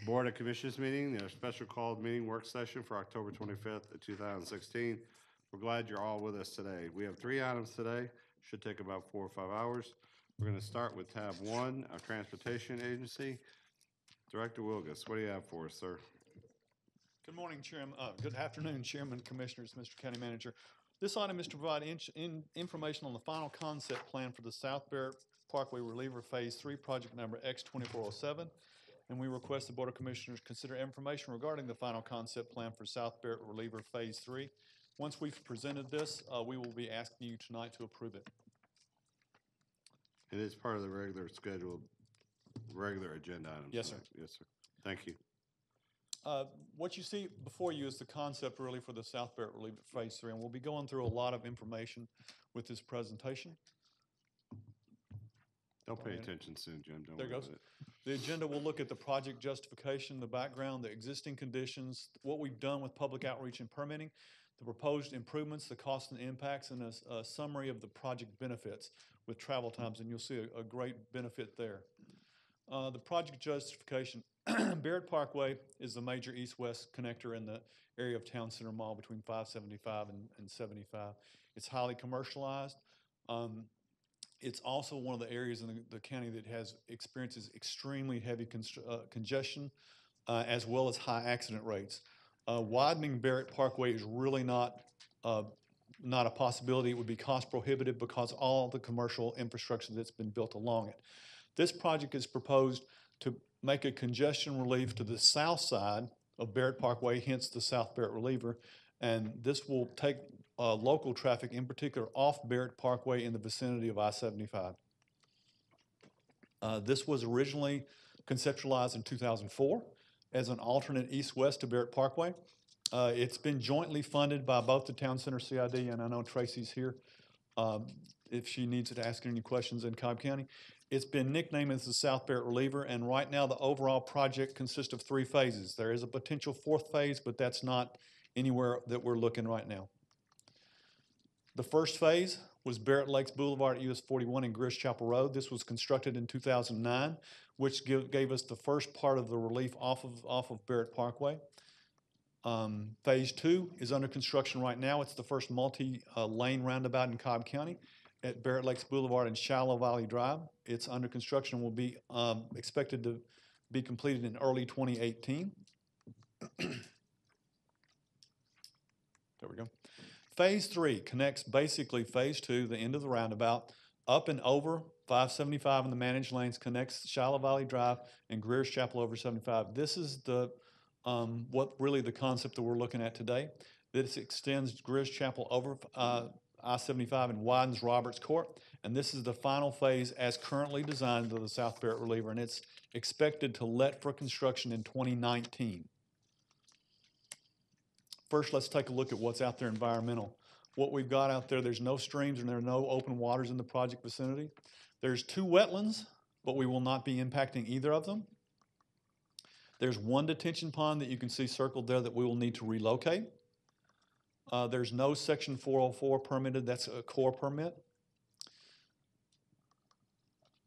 Board of Commissioners meeting, their special called meeting work session for October 25th of 2016. We're glad you're all with us today. We have 3 items today, should take about 4 or 5 hours. We're going to start with tab 1, our Transportation Agency. Director Wilgus, what do you have for us, sir? Good morning, Chairman. Good afternoon, Chairman, Commissioners, Mr. County Manager. This item is to provide information on the final concept plan for the South Barrett Parkway Reliever Phase 3 project number X2407. And we request the Board of Commissioners consider information regarding the final concept plan for South Barrett Reliever Phase 3. Once we've presented this, we will be asking you tonight to approve it. It is part of the regular agenda item. Yes, sir. Yes, sir. Thank you. What you see before you is the concept really for the South Barrett Reliever Phase 3, and we'll be going through a lot of information with this presentation. Don't pay attention soon, Jim. Don't There worry goes. about it. The agenda will look at the project justification, the background, the existing conditions, what we've done with public outreach and permitting, the proposed improvements, the costs and impacts, and a summary of the project benefits with travel times, and you'll see a great benefit there. The project justification. Barrett Parkway is the major east-west connector in the area of Town Center Mall between 575 and 75. It's highly commercialized. It's also one of the areas in the county that experiences extremely heavy congestion, as well as high accident rates. Widening Barrett Parkway is really not a possibility. It would be cost prohibitive because all the commercial infrastructure that's been built along it. This project is proposed to make a congestion relief to the south side of Barrett Parkway, hence the South Barrett Reliever, and this will take local traffic, in particular off Barrett Parkway in the vicinity of I-75. This was originally conceptualized in 2004 as an alternate east-west to Barrett Parkway. It's been jointly funded by both the Town Center CID, and I know Tracy's here if she needs to ask any questions in Cobb County. It's been nicknamed as the South Barrett Reliever, and right now the overall project consists of 3 phases. There is a potential 4th phase, but that's not anywhere that we're looking right now. The first phase was Barrett Lakes Boulevard at US 41 and Greers Chapel Road. This was constructed in 2009, which gave us the first part of the relief off of Barrett Parkway. Phase 2 is under construction right now. It's the first multi-lane roundabout in Cobb County at Barrett Lakes Boulevard and Shallow Valley Drive. It's under construction and will be expected to be completed in early 2018. There we go. Phase 3 connects basically Phase 2, the end of the roundabout, up and over 575 in the managed lanes, connects Shallow Valley Drive and Greers Chapel over 75. This is the the concept that we're looking at today. This extends Greers Chapel over I-75 and widens Roberts Court, and this is the final phase as currently designed of the South Barrett Reliever, and it's expected to let for construction in 2019. First, let's take a look at what's out there environmental. What we've got out there, there's no streams and there are no open waters in the project vicinity. There's 2 wetlands, but we will not be impacting either of them. There's 1 detention pond that you can see circled there that we will need to relocate. There's no Section 404 permitted. That's a core permit.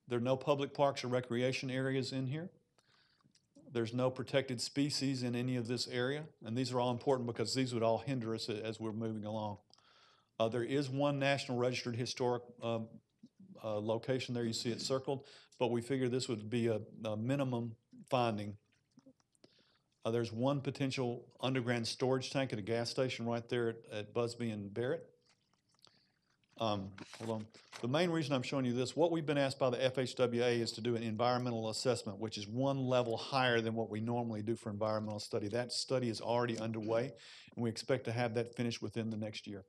There are no public parks or recreation areas in here. There's no protected species in any of this area, and these are all important because these would all hinder us as we're moving along. There is 1 National Registered Historic location there. You see it circled, but we figure this would be a minimum finding. There's 1 potential underground storage tank at a gas station right there at Busby and Barrett. Hold on. The main reason I'm showing you this, what we've been asked by the FHWA is to do an environmental assessment, which is 1 level higher than what we normally do for environmental study. That study is already underway, and we expect to have that finished within the next year.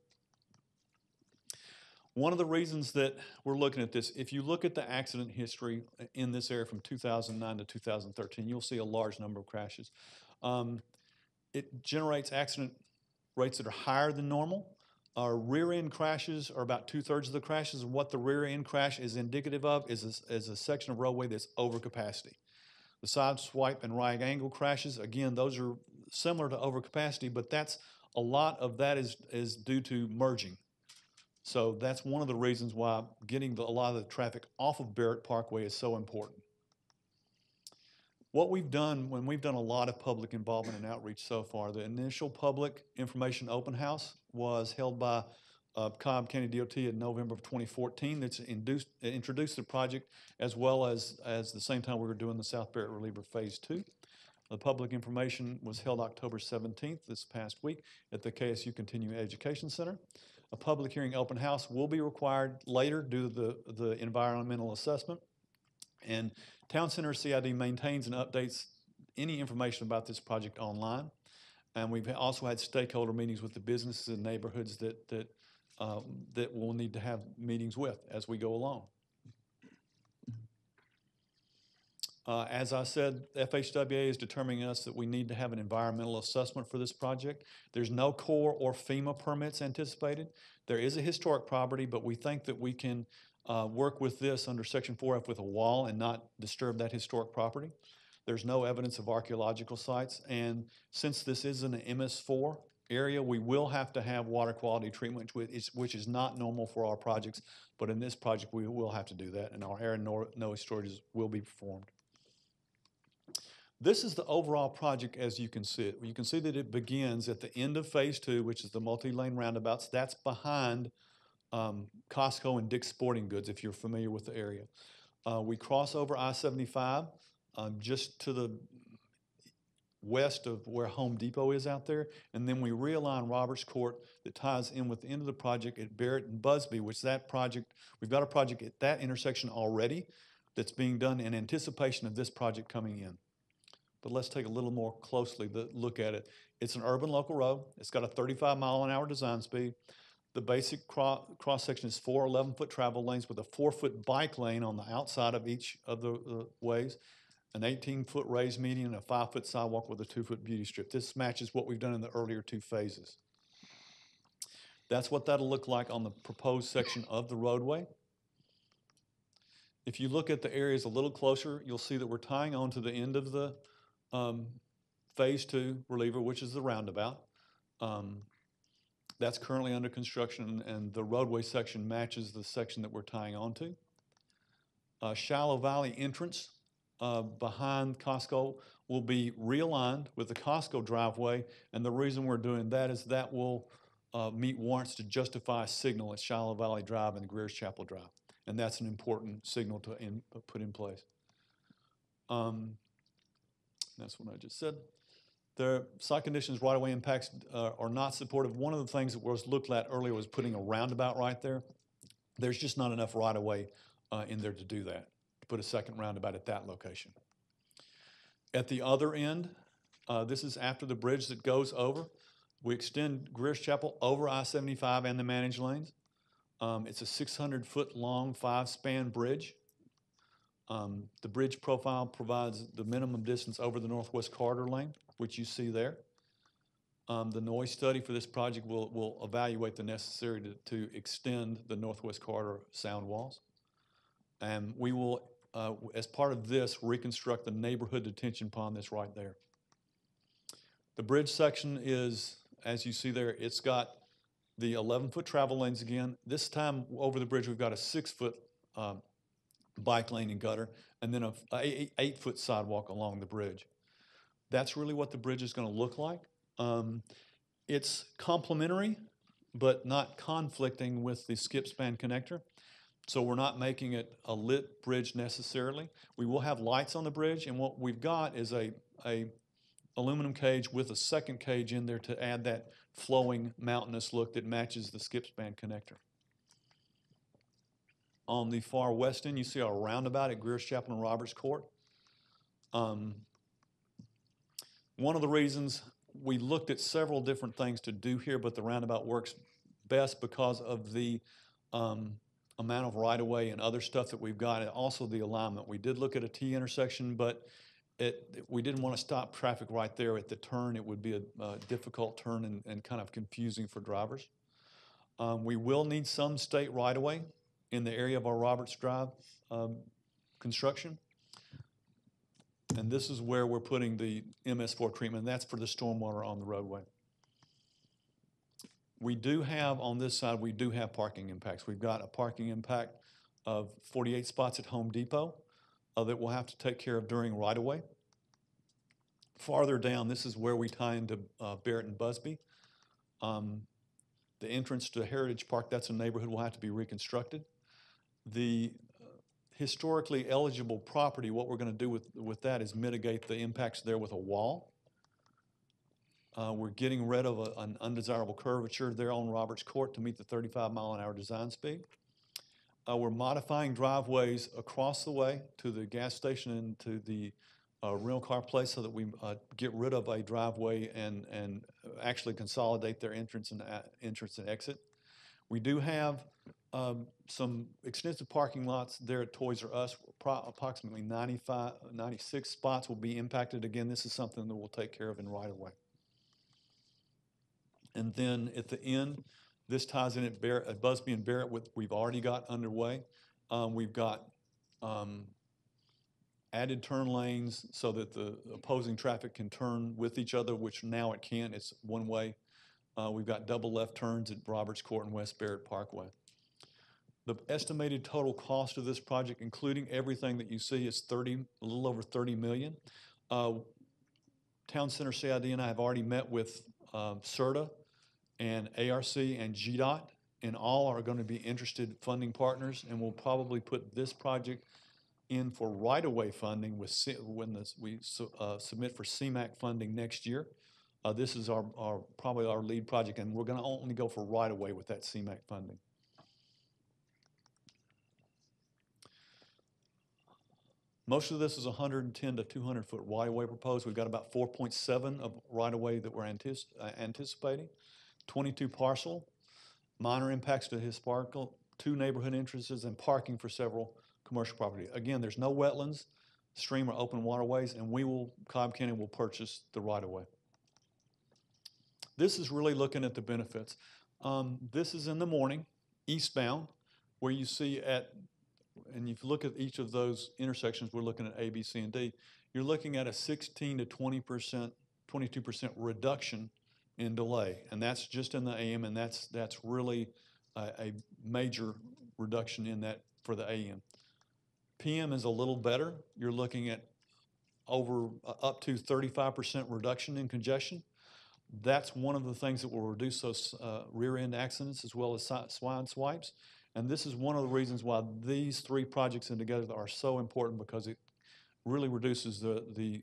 One of the reasons that we're looking at this, if you look at the accident history in this area from 2009 to 2013, you'll see a large number of crashes. It generates accident rates that are higher than normal. Our rear-end crashes are about 2/3 of the crashes, and what the rear-end crash is indicative of is a section of roadway that's over capacity. The side swipe and right angle crashes, again, those are similar to overcapacity, but a lot of that is due to merging. So that's one of the reasons why getting a lot of the traffic off of Barrett Parkway is so important. What we've done, when we've done a lot of public involvement and outreach so far, the initial public information open house was held by Cobb County DOT in November of 2014. That's introduced the project as well as the same time we were doing the South Barrett Reliever Phase 2. The public information was held October 17th, this past week, at the KSU Continuing Education Center. A public hearing open house will be required later due to the environmental assessment. And Town Center CID maintains and updates any information about this project online. And we've also had stakeholder meetings with the businesses and neighborhoods that we'll need to have meetings with as we go along. As I said, FHWA is determining us that we need to have an environmental assessment for this project. There's no Corps or FEMA permits anticipated. There is a historic property, but we think that we can work with this under Section 4F with a wall and not disturb that historic property. There's no evidence of archaeological sites, and since this is an MS4 area, we will have to have water quality treatment, which is not normal for our projects, but in this project we will have to do that, and our air and noise storages will be performed. This is the overall project as you can see it. You can see that it begins at the end of Phase 2, which is the multi-lane roundabouts. That's behind Costco and Dick's Sporting Goods, if you're familiar with the area. We cross over I-75 just to the west of where Home Depot is out there, and then we realign Roberts Court that ties in with the end of the project at Barrett and Busby, which that project, we've got a project at that intersection already that's being done in anticipation of this project coming in. But let's take a little more closely look at it. It's an urban local road. It's got a 35-mile-an-hour design speed. The basic cross-section is 4 11-foot travel lanes with a 4-foot bike lane on the outside of each of the ways, an 18-foot raised median, and a 5-foot sidewalk with a 2-foot beauty strip. This matches what we've done in the earlier 2 phases. That's what that'll look like on the proposed section of the roadway. If you look at the areas a little closer, you'll see that we're tying on to the end of the Phase 2 reliever, which is the roundabout. That's currently under construction, and the roadway section matches the section that we're tying on to. Shallow Valley entrance behind Costco will be realigned with the Costco driveway, and the reason we're doing that is that will meet warrants to justify a signal at Shallow Valley Drive and Greers Chapel Drive, and that's an important signal to put in place. That's what I just said. The site conditions, right-of-way impacts are not supportive. One of the things that was looked at earlier was putting a roundabout right there. There's just not enough right-of-way in there to do that, to put a second roundabout at that location. At the other end, this is after the bridge that goes over. We extend Greers Chapel over I-75 and the managed lanes. It's a 600-foot long 5-span bridge. The bridge profile provides the minimum distance over the Northwest Corridor lane, which you see there. The noise study for this project will evaluate the necessary to extend the Northwest Corridor sound walls. And we will, as part of this, reconstruct the neighborhood detention pond that's right there. The bridge section is, as you see there, it's got the 11-foot travel lanes again. This time over the bridge, we've got a 6-foot bike lane and gutter, and then an 8-foot sidewalk along the bridge. That's really what the bridge is going to look like. It's complementary, but not conflicting with the skip span connector. So we're not making it a lit bridge necessarily. We will have lights on the bridge, and what we've got is a aluminum cage with a second cage in there to add that flowing mountainous look that matches the skip span connector. On the far west end, you see our roundabout at Greers Chapel and Roberts Court. One of the reasons we looked at several different things to do here, but the roundabout works best because of the amount of right-of-way and other stuff that we've got, and also the alignment. We did look at a T intersection, but we didn't want to stop traffic right there at the turn. It would be a difficult turn and kind of confusing for drivers. We will need some state right-of-way in the area of our Roberts Drive construction. And this is where we're putting the MS4 treatment, and that's for the stormwater on the roadway. We do have, on this side, we do have parking impacts. We've got a parking impact of 48 spots at Home Depot that we'll have to take care of during right-of-way. farther down, this is where we tie into Barrett and Busby. The entrance to Heritage Park, that's a neighborhood, will have to be reconstructed. The historically eligible property, what we're going to do with that is mitigate the impacts there with a wall. We're getting rid of an undesirable curvature there on Roberts Court to meet the 35-mile-an-hour design speed. We're modifying driveways across the way to the gas station and to the rental car place so that we get rid of a driveway and actually consolidate their entrance and exit. We do have some extensive parking lots there at Toys R Us. Approximately 96 spots will be impacted. Again, this is something that we'll take care of in right of way. And then at the end, this ties in at Busby and Barrett, we've already got underway. We've got added turn lanes so that the opposing traffic can turn with each other, which now it can. It's one way. We've got double left turns at Roberts Court and West Barrett Parkway. The estimated total cost of this project, including everything that you see, is a little over $30 million. Town Center CID and I have already met with CERTA and ARC and GDOT, and all are going to be interested funding partners, and we'll probably put this project in for right-of-way funding when we submit for CMAQ funding next year. This is probably our lead project, and we're going to only go for right-of-way with that CMAQ funding. Most of this is 110 to 200 foot right-of-way proposed. We've got about 4.7 of right-of-way that we're anticipating. 22 parcel, minor impacts to historical, 2 neighborhood entrances, and parking for several commercial property. Again, there's no wetlands, stream or open waterways, and Cobb County will purchase the right-of-way. This is really looking at the benefits. This is in the morning, eastbound, where you see and if you look at each of those intersections, we're looking at A, B, C, and D, you're looking at a 16 to 20%, 22% reduction in delay, and that's just in the AM, and that's really a major reduction in that for the AM. PM is a little better. You're looking at up to 35% reduction in congestion. That's one of the things that will reduce those rear end accidents as well as side swipes. And this is one of the reasons why these 3 projects in together are so important, because it really reduces the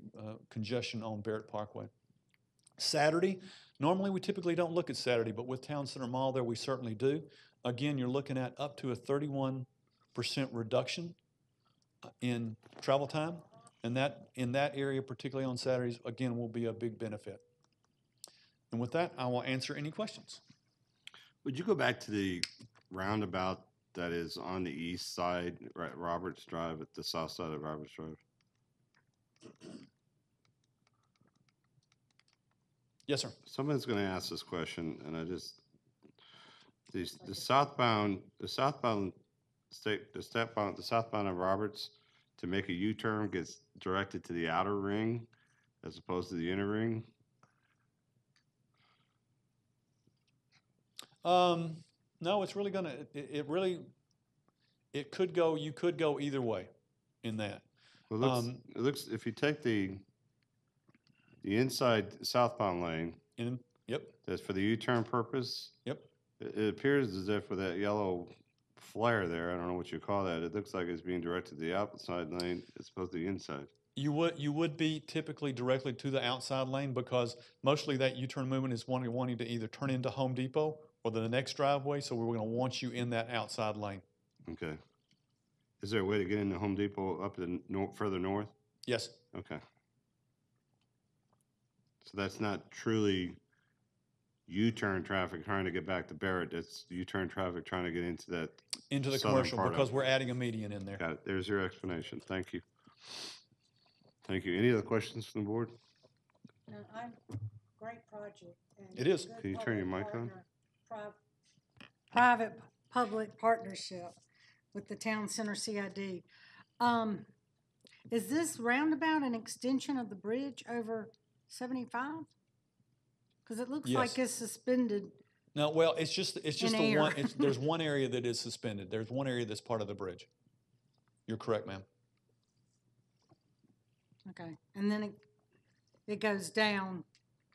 congestion on Barrett Parkway. Saturday, normally we typically don't look at Saturday, but with Town Center Mall there we certainly do. Again, you're looking at up to a 31% reduction in travel time, and that in that area, particularly on Saturdays, again, will be a big benefit. And with that, I will answer any questions. Would you go back to the roundabout that is on the east side, right, Roberts Drive, at the south side of Roberts Drive? Yes, sir. Someone's going to ask this question, and the southbound of Roberts, to make a U-turn gets directed to the outer ring as opposed to the inner ring. No, it's really gonna. It could go. You could go either way, in that. Well, it looks if you take the inside southbound lane. Yep. That's for the U-turn purpose. Yep. It appears as if with that yellow flare there, I don't know what you call that. It looks like it's being directed to the outside lane as opposed to the inside. You would be typically directly to the outside lane, because mostly that U-turn movement is wanting to either turn into Home Depot or the next driveway. So we're going to want you in that outside lane. Okay. Is there a way to get into Home Depot up further north? Yes. Okay. So that's not truly U-turn traffic trying to get back to Barrett. That's U-turn traffic trying to get into the commercial, because we're adding a median in there. Got it. There's your explanation. Thank you. Thank you. Any other questions from the board? No, great project. And it is. Can you turn your mic on? Private-public partnership with the Town Center CID. Is this roundabout an extension of the bridge over 75? Because it looks like it's suspended. No, well, it's just the air. one. There's one area that is suspended. There's one area that's part of the bridge. You're correct, ma'am. Okay, and then it goes down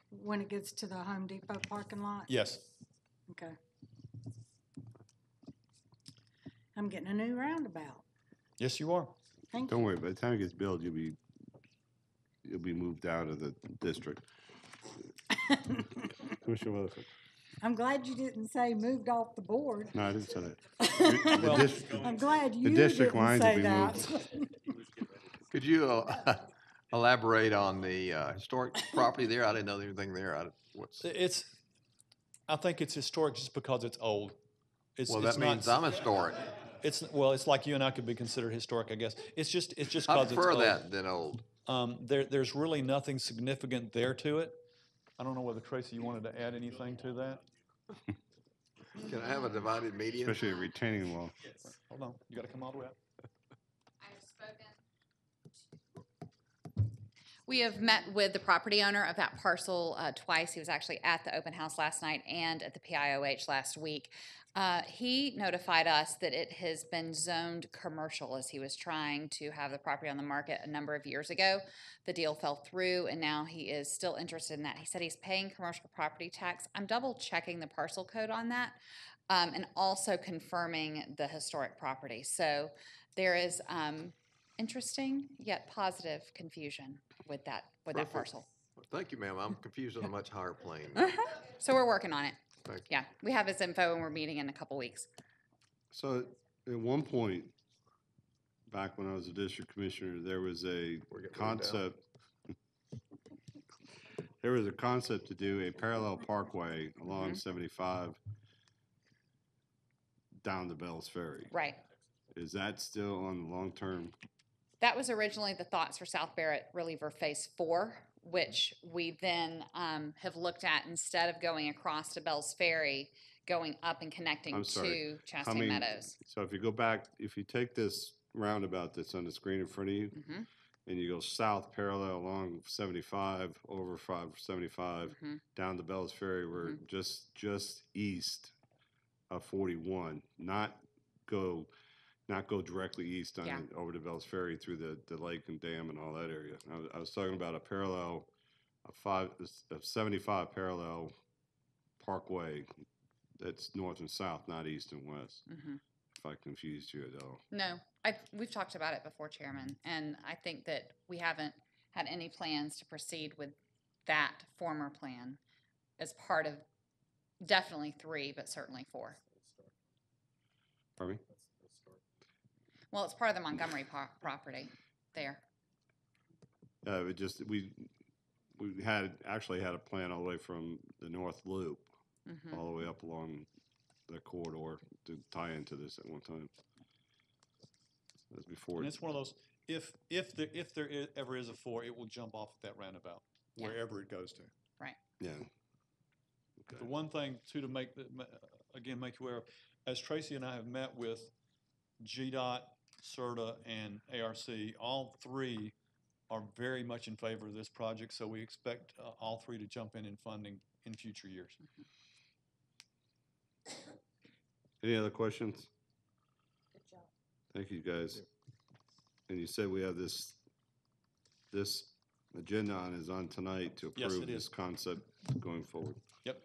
when it gets to the Home Depot parking lot? Yes. Okay. I'm getting a new roundabout. Yes, you are. Thank Don't you. worry, by the time it gets built, you'll be moved down to the district. Commissioner Weatherford. I'm glad you didn't say moved off the board. No, I didn't say that. Well- I'm glad you district didn't lines will say be that. Could you elaborate on the historic property there? I didn't know anything there. I think it's historic just because it's old. Well, It's that not means I'm historic. it's like you and I could be considered historic, I guess. It's just I because it's old. prefer that than old. There's really nothing significant there to it. I don't know whether, Tracy, you wanted to add anything to that? Can I have a divided median? Especially a retaining wall. Hold on, you gotta come all the way up. I have spoken. We have met with the property owner of that parcel twice. He was actually at the open house last night and at the PIOH last week. He notified us that it has been zoned commercial as he was trying to have the property on the market a number of years ago. The deal fell through and now he is still interested in that. He said he's paying commercial property tax. I'm double checking the parcel code on that and also confirming the historic property. So there is interesting yet positive confusion with that Perfect. parcel. Thank you, ma'am. I'm confused on a much higher plane. So we're working on it. Thank you. Yeah, we have his info and we're meeting in a couple weeks. So at one point, back when I was a district commissioner, there was a We're getting moved down. concept. There was a concept to do a parallel parkway along 75 down to Bells Ferry. Right. Is that still on the long-term? That was originally the thoughts for South Barrett Reliever Phase 4, which we then have looked at instead of going across to Bells Ferry, going up and connecting I'm sorry, to how Chastain many- Meadows. So if you go back, if you take this roundabout that's on the screen in front of you, Mhm. and you go south parallel along 75, over 575, Mhm. down to Bells Ferry, we're just east of 41, not go directly east on Yeah. over to Bells Ferry through the lake and dam and all that area. I was talking about a parallel, a 75 parallel parkway that's north and south, not east and west. Mhm. If I confused you at all. No, we've talked about it before, Chairman, and I think that we haven't had any plans to proceed with that former plan as part of definitely 3, but certainly 4. Pardon me? Well, it's part of the Montgomery property there. It just, we actually had a plan all the way from the North Loop, Mhm. all the way up along the corridor to tie into this at one time. That was before. And it's one of those, if there ever is a 4, it will jump off at that roundabout, Yeah. wherever it goes to. Yeah. The Okay. one thing too to make, again, make you aware of, as Tracy and I have met with GDOT, CERTA, and ARC, all 3 are very much in favor of this project, so we expect all 3 to jump in funding in future years. Any other questions? Good job. Thank you, guys. And you said we have this agenda is on tonight to Yes, approve it this is. concept going forward. Yep.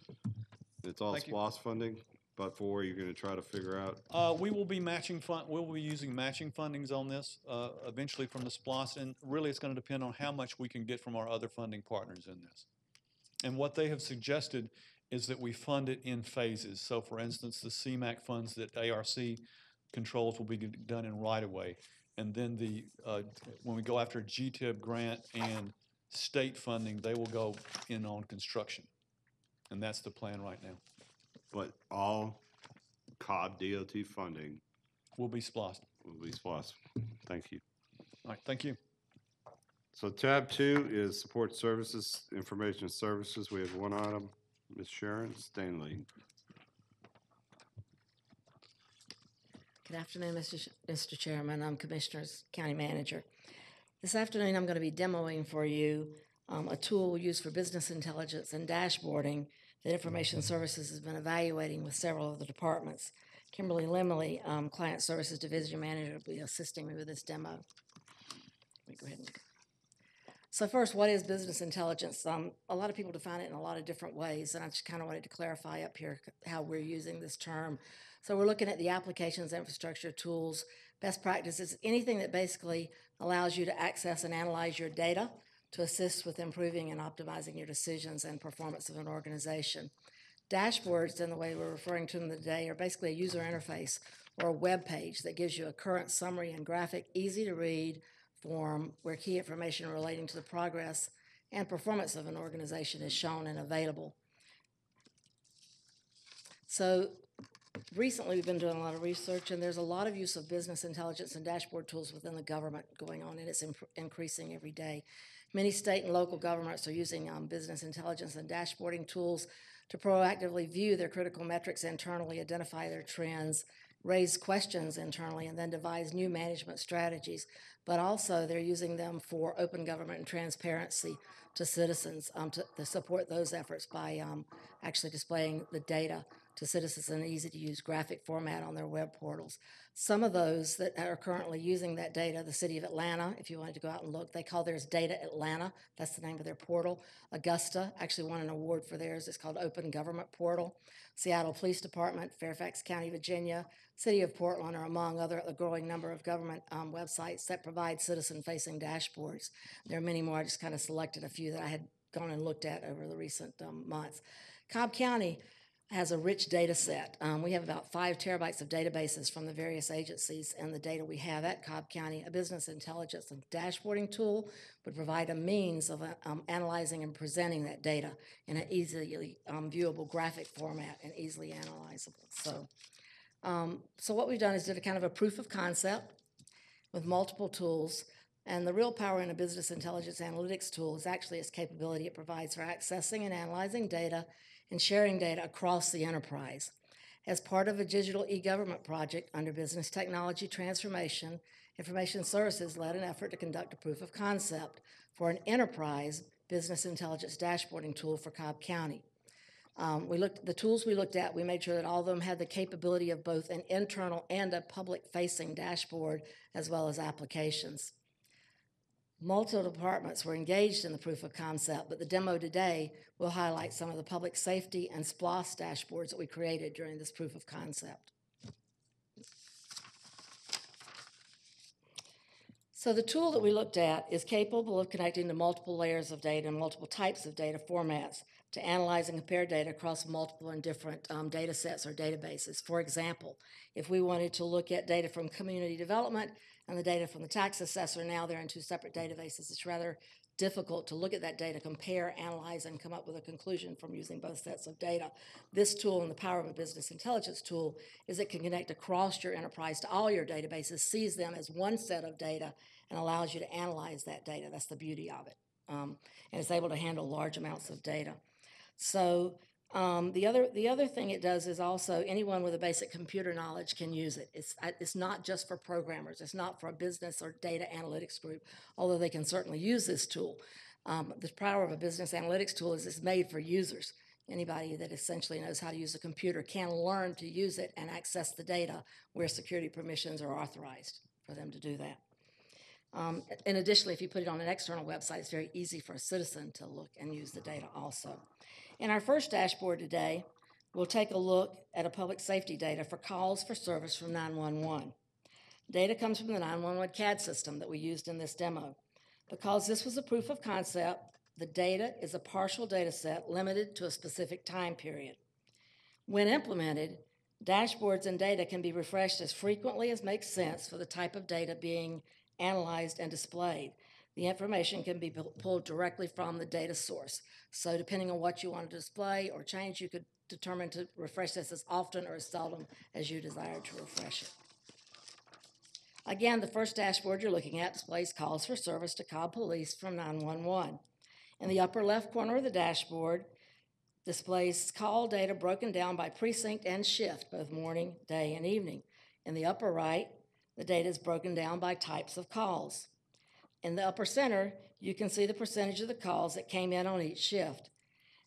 It's all Thank you. SPOS funding, but you're gonna try to figure out. We will be we'll be using matching fundings on this, eventually from the SPOS, and really it's gonna depend on how much we can get from our other funding partners in this. And what they have suggested is that we fund it in phases. So for instance, the CMAQ funds that ARC controls will be done in right-of-way. And then when we go after GTIB grant and state funding, they will go in on construction. And that's the plan right now. But all Cobb DOT funding We'll be SPOSed. will be SPOS. Thank you. All right, thank you. So tab 2 is support services, information services. We have one item. Ms. Sharon Stanley. Good afternoon, Mr. Chairman. I'm Commissioner's County Manager. This afternoon, I'm going to be demoing for you a tool used for business intelligence and dashboarding that Information Services has been evaluating with several of the departments. Kimberly Limley, Client Services Division Manager, will be assisting me with this demo. Let me go ahead and So first, what is business intelligence? A lot of people define it in a lot of different ways, and I just kind of wanted to clarify up here how we're using this term. So we're looking at the applications, infrastructure, tools, best practices, anything that basically allows you to access and analyze your data to assist with improving and optimizing your decisions and performance of an organization. Dashboards, in the way we're referring to them today, are basically a user interface or a web page that gives you a current summary and graphic, easy to read form where key information relating to the progress and performance of an organization is shown and available. So recently we've been doing a lot of research, and there's a lot of use of business intelligence and dashboard tools within the government going on, and it's increasing every day. Many state and local governments are using business intelligence and dashboarding tools to proactively view their critical metrics internally, identify their trends, raise questions internally, and then devise new management strategies. But also they're using them for open government and transparency to citizens to support those efforts by actually displaying the data to citizens in an easy-to-use graphic format on their web portals. Some of those that are currently using that data, the City of Atlanta, if you wanted to go out and look, they call theirs Data Atlanta. That's the name of their portal. Augusta actually won an award for theirs. It's called Open Government Portal. Seattle Police Department, Fairfax County, Virginia, City of Portland are among other a growing number of government websites that provide citizen-facing dashboards. There are many more. I just kind of selected a few that I had gone and looked at over the recent months. Cobb County has a rich data set. We have about 5 terabytes of databases from the various agencies and the data we have at Cobb County. A business intelligence and dashboarding tool would provide a means of analyzing and presenting that data in an easily viewable graphic format and easily analyzable. So what we've done is did a kind of a proof of concept with multiple tools. And the real power in a business intelligence analytics tool is actually its capability it provides for accessing and analyzing data and sharing data across the enterprise. As part of a digital e-government project under Business Technology Transformation, Information Services led an effort to conduct a proof of concept for an enterprise business intelligence dashboarding tool for Cobb County. The tools we looked at, we made sure that all of them had the capability of both an internal and a public-facing dashboard, as well as applications. Multiple departments were engaged in the proof of concept, but the demo today will highlight some of the public safety and SPLOS dashboards that we created during this proof of concept. So the tool that we looked at is capable of connecting to multiple layers of data and multiple types of data formats to analyze and compare data across multiple and different data sets or databases. For example, if we wanted to look at data from community development and the data from the tax assessor, now they're in 2 separate databases. It's rather difficult to look at that data, compare, analyze, and come up with a conclusion from using both sets of data. This tool, and the power of a business intelligence tool, is it can connect across your enterprise to all your databases, sees them as one set of data, and allows you to analyze that data. That's the beauty of it. And it's able to handle large amounts of data. So the other thing it does is also anyone with a basic computer knowledge can use it. It's not just for programmers. It's not for a business or data analytics group, although they can certainly use this tool. The power of a business analytics tool is it's made for users. Anybody that essentially knows how to use a computer can learn to use it and access the data where security permissions are authorized for them to do that. And additionally, if you put it on an external website, it's very easy for a citizen to look and use the data also. In our first dashboard today, we'll take a look at a public safety data for calls for service from 911. Data comes from the 911 CAD system that we used in this demo. Because this was a proof of concept, the data is a partial data set limited to a specific time period. When implemented, dashboards and data can be refreshed as frequently as makes sense for the type of data being analyzed and displayed. The information can be pulled directly from the data source. So depending on what you want to display or change, you could determine to refresh this as often or as seldom as you desire to refresh it. Again, the first dashboard you're looking at displays calls for service to Cobb Police from 911. In the upper left corner of the dashboard displays call data broken down by precinct and shift, both morning, day, and evening. In the upper right, the data is broken down by types of calls. In the upper center, you can see the percentage of the calls that came in on each shift.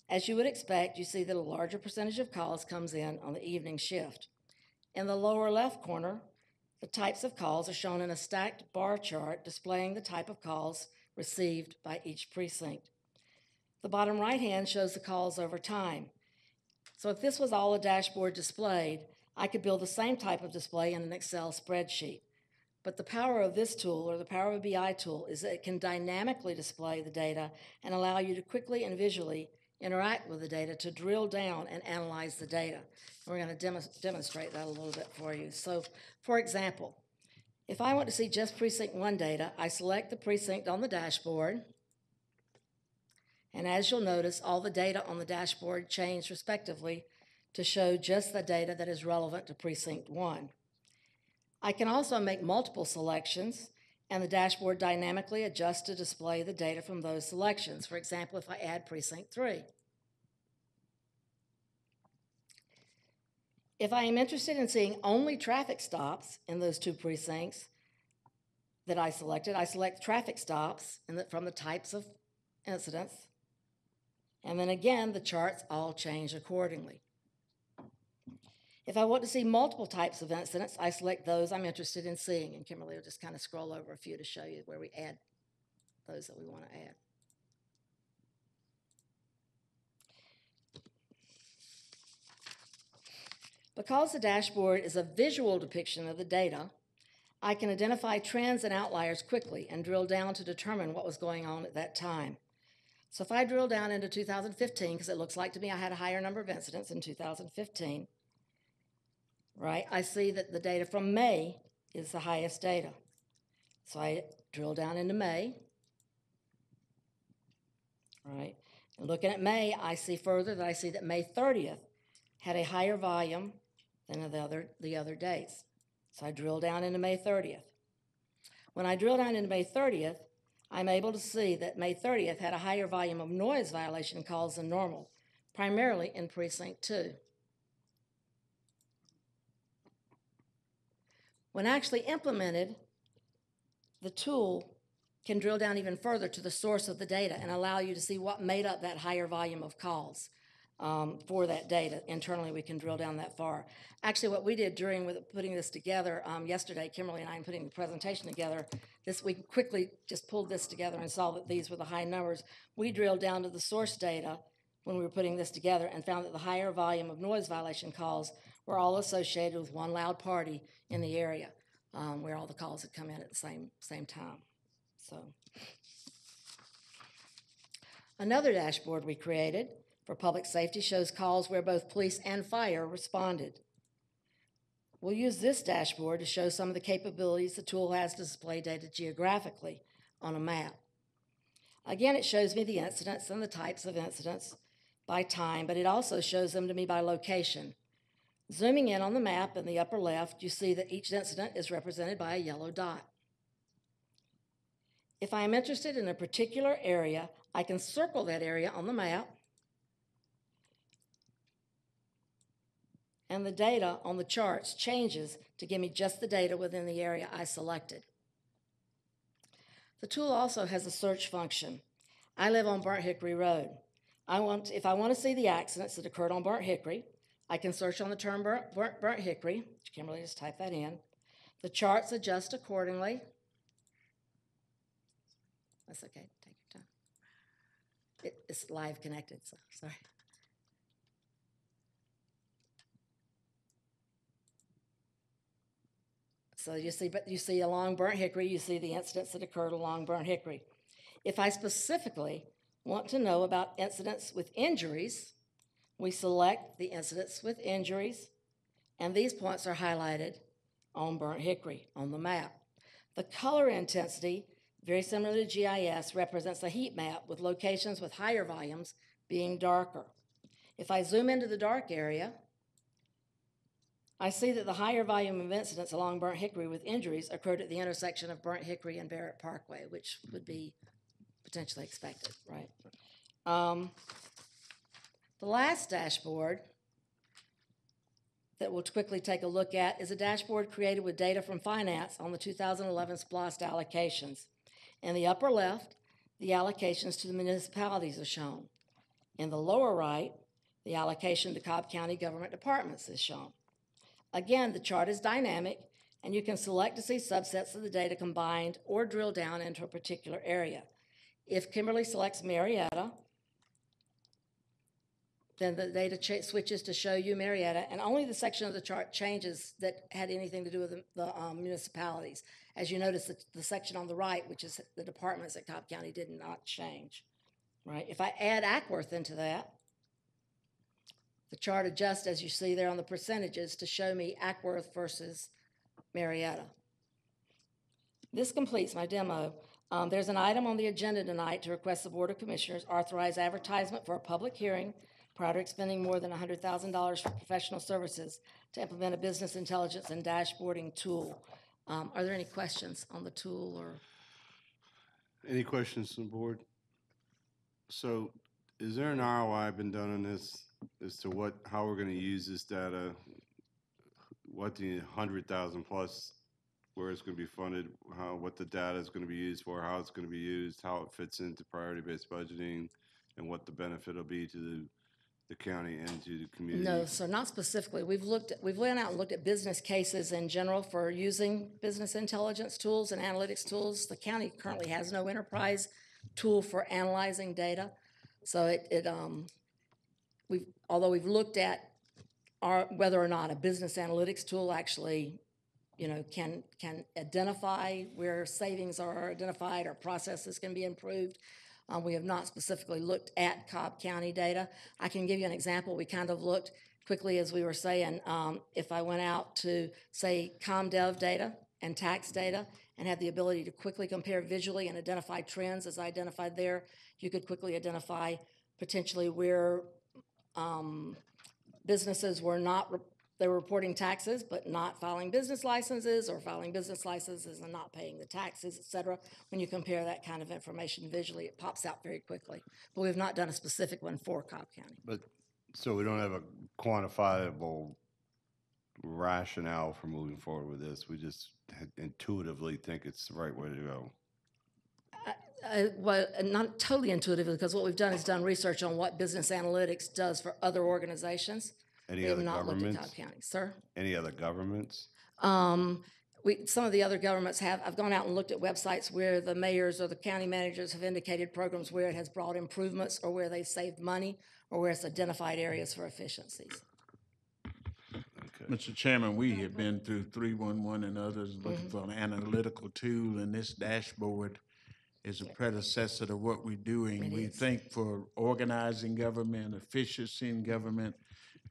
As you would expect, you see that a larger percentage of calls comes in on the evening shift. In the lower left corner, the types of calls are shown in a stacked bar chart displaying the type of calls received by each precinct. The bottom right-hand shows the calls over time. So if this was all a dashboard displayed, I could build the same type of display in an Excel spreadsheet. But the power of this tool, or the power of a BI tool, is that it can dynamically display the data and allow you to quickly and visually interact with the data to drill down and analyze the data. We're going to demonstrate that a little bit for you. So, for example, if I want to see just Precinct 1 data, I select the precinct on the dashboard, and as you'll notice, all the data on the dashboard change respectively to show just the data that is relevant to Precinct 1. I can also make multiple selections, and the dashboard dynamically adjusts to display the data from those selections. For example, if I add Precinct 3. If I am interested in seeing only traffic stops in those two precincts that I selected, I select traffic stops from the types of incidents, and then again, the charts all change accordingly. If I want to see multiple types of incidents, I select those I'm interested in seeing, and Kimberly will just kind of scroll over a few to show you where we add those that we want to add. Because the dashboard is a visual depiction of the data, I can identify trends and outliers quickly and drill down to determine what was going on at that time. So if I drill down into 2015, because it looks like to me I had a higher number of incidents in 2015, right, I see that the data from May is the highest data. So I drill down into May, right, and looking at May, I see further that I see that May 30th had a higher volume than the other dates. So I drill down into May 30th. When I drill down into May 30th, I'm able to see that May 30th had a higher volume of noise violation calls than normal, primarily in Precinct 2. When actually implemented, the tool can drill down even further to the source of the data and allow you to see what made up that higher volume of calls for that data. Internally, we can drill down that far. Actually, what we did during putting this together yesterday, Kimberly and I, in putting the presentation together, we quickly just pulled this together and saw that these were the high numbers. We drilled down to the source data when we were putting this together and found that the higher volume of noise violation calls were all associated with one loud party in the area where all the calls had come in at the same time. So, another dashboard we created for public safety shows calls where both police and fire responded. We'll use this dashboard to show some of the capabilities the tool has to display data geographically on a map. Again, it shows me the incidents and the types of incidents by time, but it also shows them to me by location. Zooming in on the map in the upper left, you see that each incident is represented by a yellow dot. If I am interested in a particular area, I can circle that area on the map, and the data on the charts changes to give me just the data within the area I selected. The tool also has a search function. I live on Burnt Hickory Road. If I want to see the accidents that occurred on Burnt Hickory, I can search on the term Burnt Hickory. Kimberly, just type that in. The charts adjust accordingly. That's okay, take your time. It's live connected, so sorry. So you see along Burnt Hickory, you see the incidents that occurred along Burnt Hickory. If I specifically want to know about incidents with injuries, we select the incidents with injuries, and these points are highlighted on Burnt Hickory on the map. The color intensity, very similar to GIS, represents a heat map with locations with higher volumes being darker. If I zoom into the dark area, I see that the higher volume of incidents along Burnt Hickory with injuries occurred at the intersection of Burnt Hickory and Barrett Parkway, which would be potentially expected, right? The last dashboard that we'll quickly take a look at is a dashboard created with data from finance on the 2011 SPLOST allocations. In the upper left, the allocations to the municipalities are shown. In the lower right, the allocation to Cobb County government departments is shown. Again, the chart is dynamic, and you can select to see subsets of the data combined or drill down into a particular area. If Kimberly selects Marietta, then the data switches to show you Marietta, and only the section of the chart changes that had anything to do with the municipalities. As you notice, the section on the right, which is the departments at Cobb County, did not change, right? If I add Ackworth into that, the chart adjusts, as you see there on the percentages, to show me Ackworth versus Marietta. This completes my demo. There's an item on the agenda tonight to request the Board of Commissioners authorize advertisement for a public hearing prior to expending more than $100,000 for professional services to implement a business intelligence and dashboarding tool. Are there any questions on the tool or? Any questions from the board? So is there an ROI been done on this as to how we're gonna use this data? What the 100,000 plus, where it's gonna be funded, what the data is gonna be used for, how it's gonna be used, how it fits into priority-based budgeting, and what the benefit will be to the county and to the community? No, so not specifically. We've went out and looked at business cases in general for using business intelligence tools and analytics tools. The county currently has no enterprise tool for analyzing data. So although we've looked at whether or not a business analytics tool actually, can identify where savings are identified or processes can be improved. We have not specifically looked at Cobb County data. I can give you an example. We kind of looked quickly, as we were saying, if I went out to, say, ComDev data and tax data and had the ability to quickly compare visually and identify trends as I identified there, you could quickly identify potentially where businesses were they were reporting taxes but not filing business licenses, or filing business licenses and not paying the taxes, et cetera. When you compare that kind of information visually, it pops out very quickly. But we've not done a specific one for Cobb County. But, so we don't have a quantifiable rationale for moving forward with this. We just intuitively think it's the right way to go. Well, not totally intuitively, because what we've done is done research on what business analytics does for other organizations. Any We have other not looked at governments? Cobb County, sir. Any other governments? Some of the other governments have. I've gone out and looked at websites where the mayors or the county managers have indicated programs where it has brought improvements, or where they've saved money, or where it's identified areas for efficiencies. Okay. Mr. Chairman, we have been through 311 and others looking for an analytical tool, and this dashboard is a predecessor to what we're doing. It We is. think for organizing government, efficiency in government,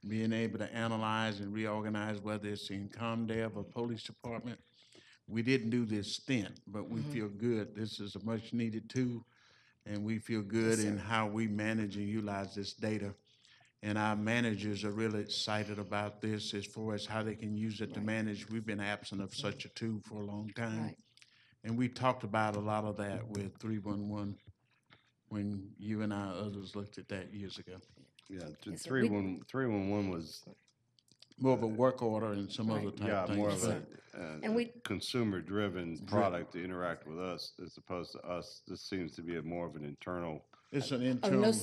being able to analyze and reorganize, whether it's in ComDev or police department. We didn't do this stint, but we feel good. This is a much-needed tool, and we feel good in how we manage and utilize this data. And our managers are really excited about this as far as how they can use it to manage. We've been absent of such a tool for a long time. Right. And we talked about a lot of that with 311 when you and I others looked at that years ago. Yeah, Yes, sir. 311 was, More of a work order and some other yeah, type more of things. a consumer-driven product to interact with us as opposed to us. This seems to be more of an internal. It's an Oh, no, internal,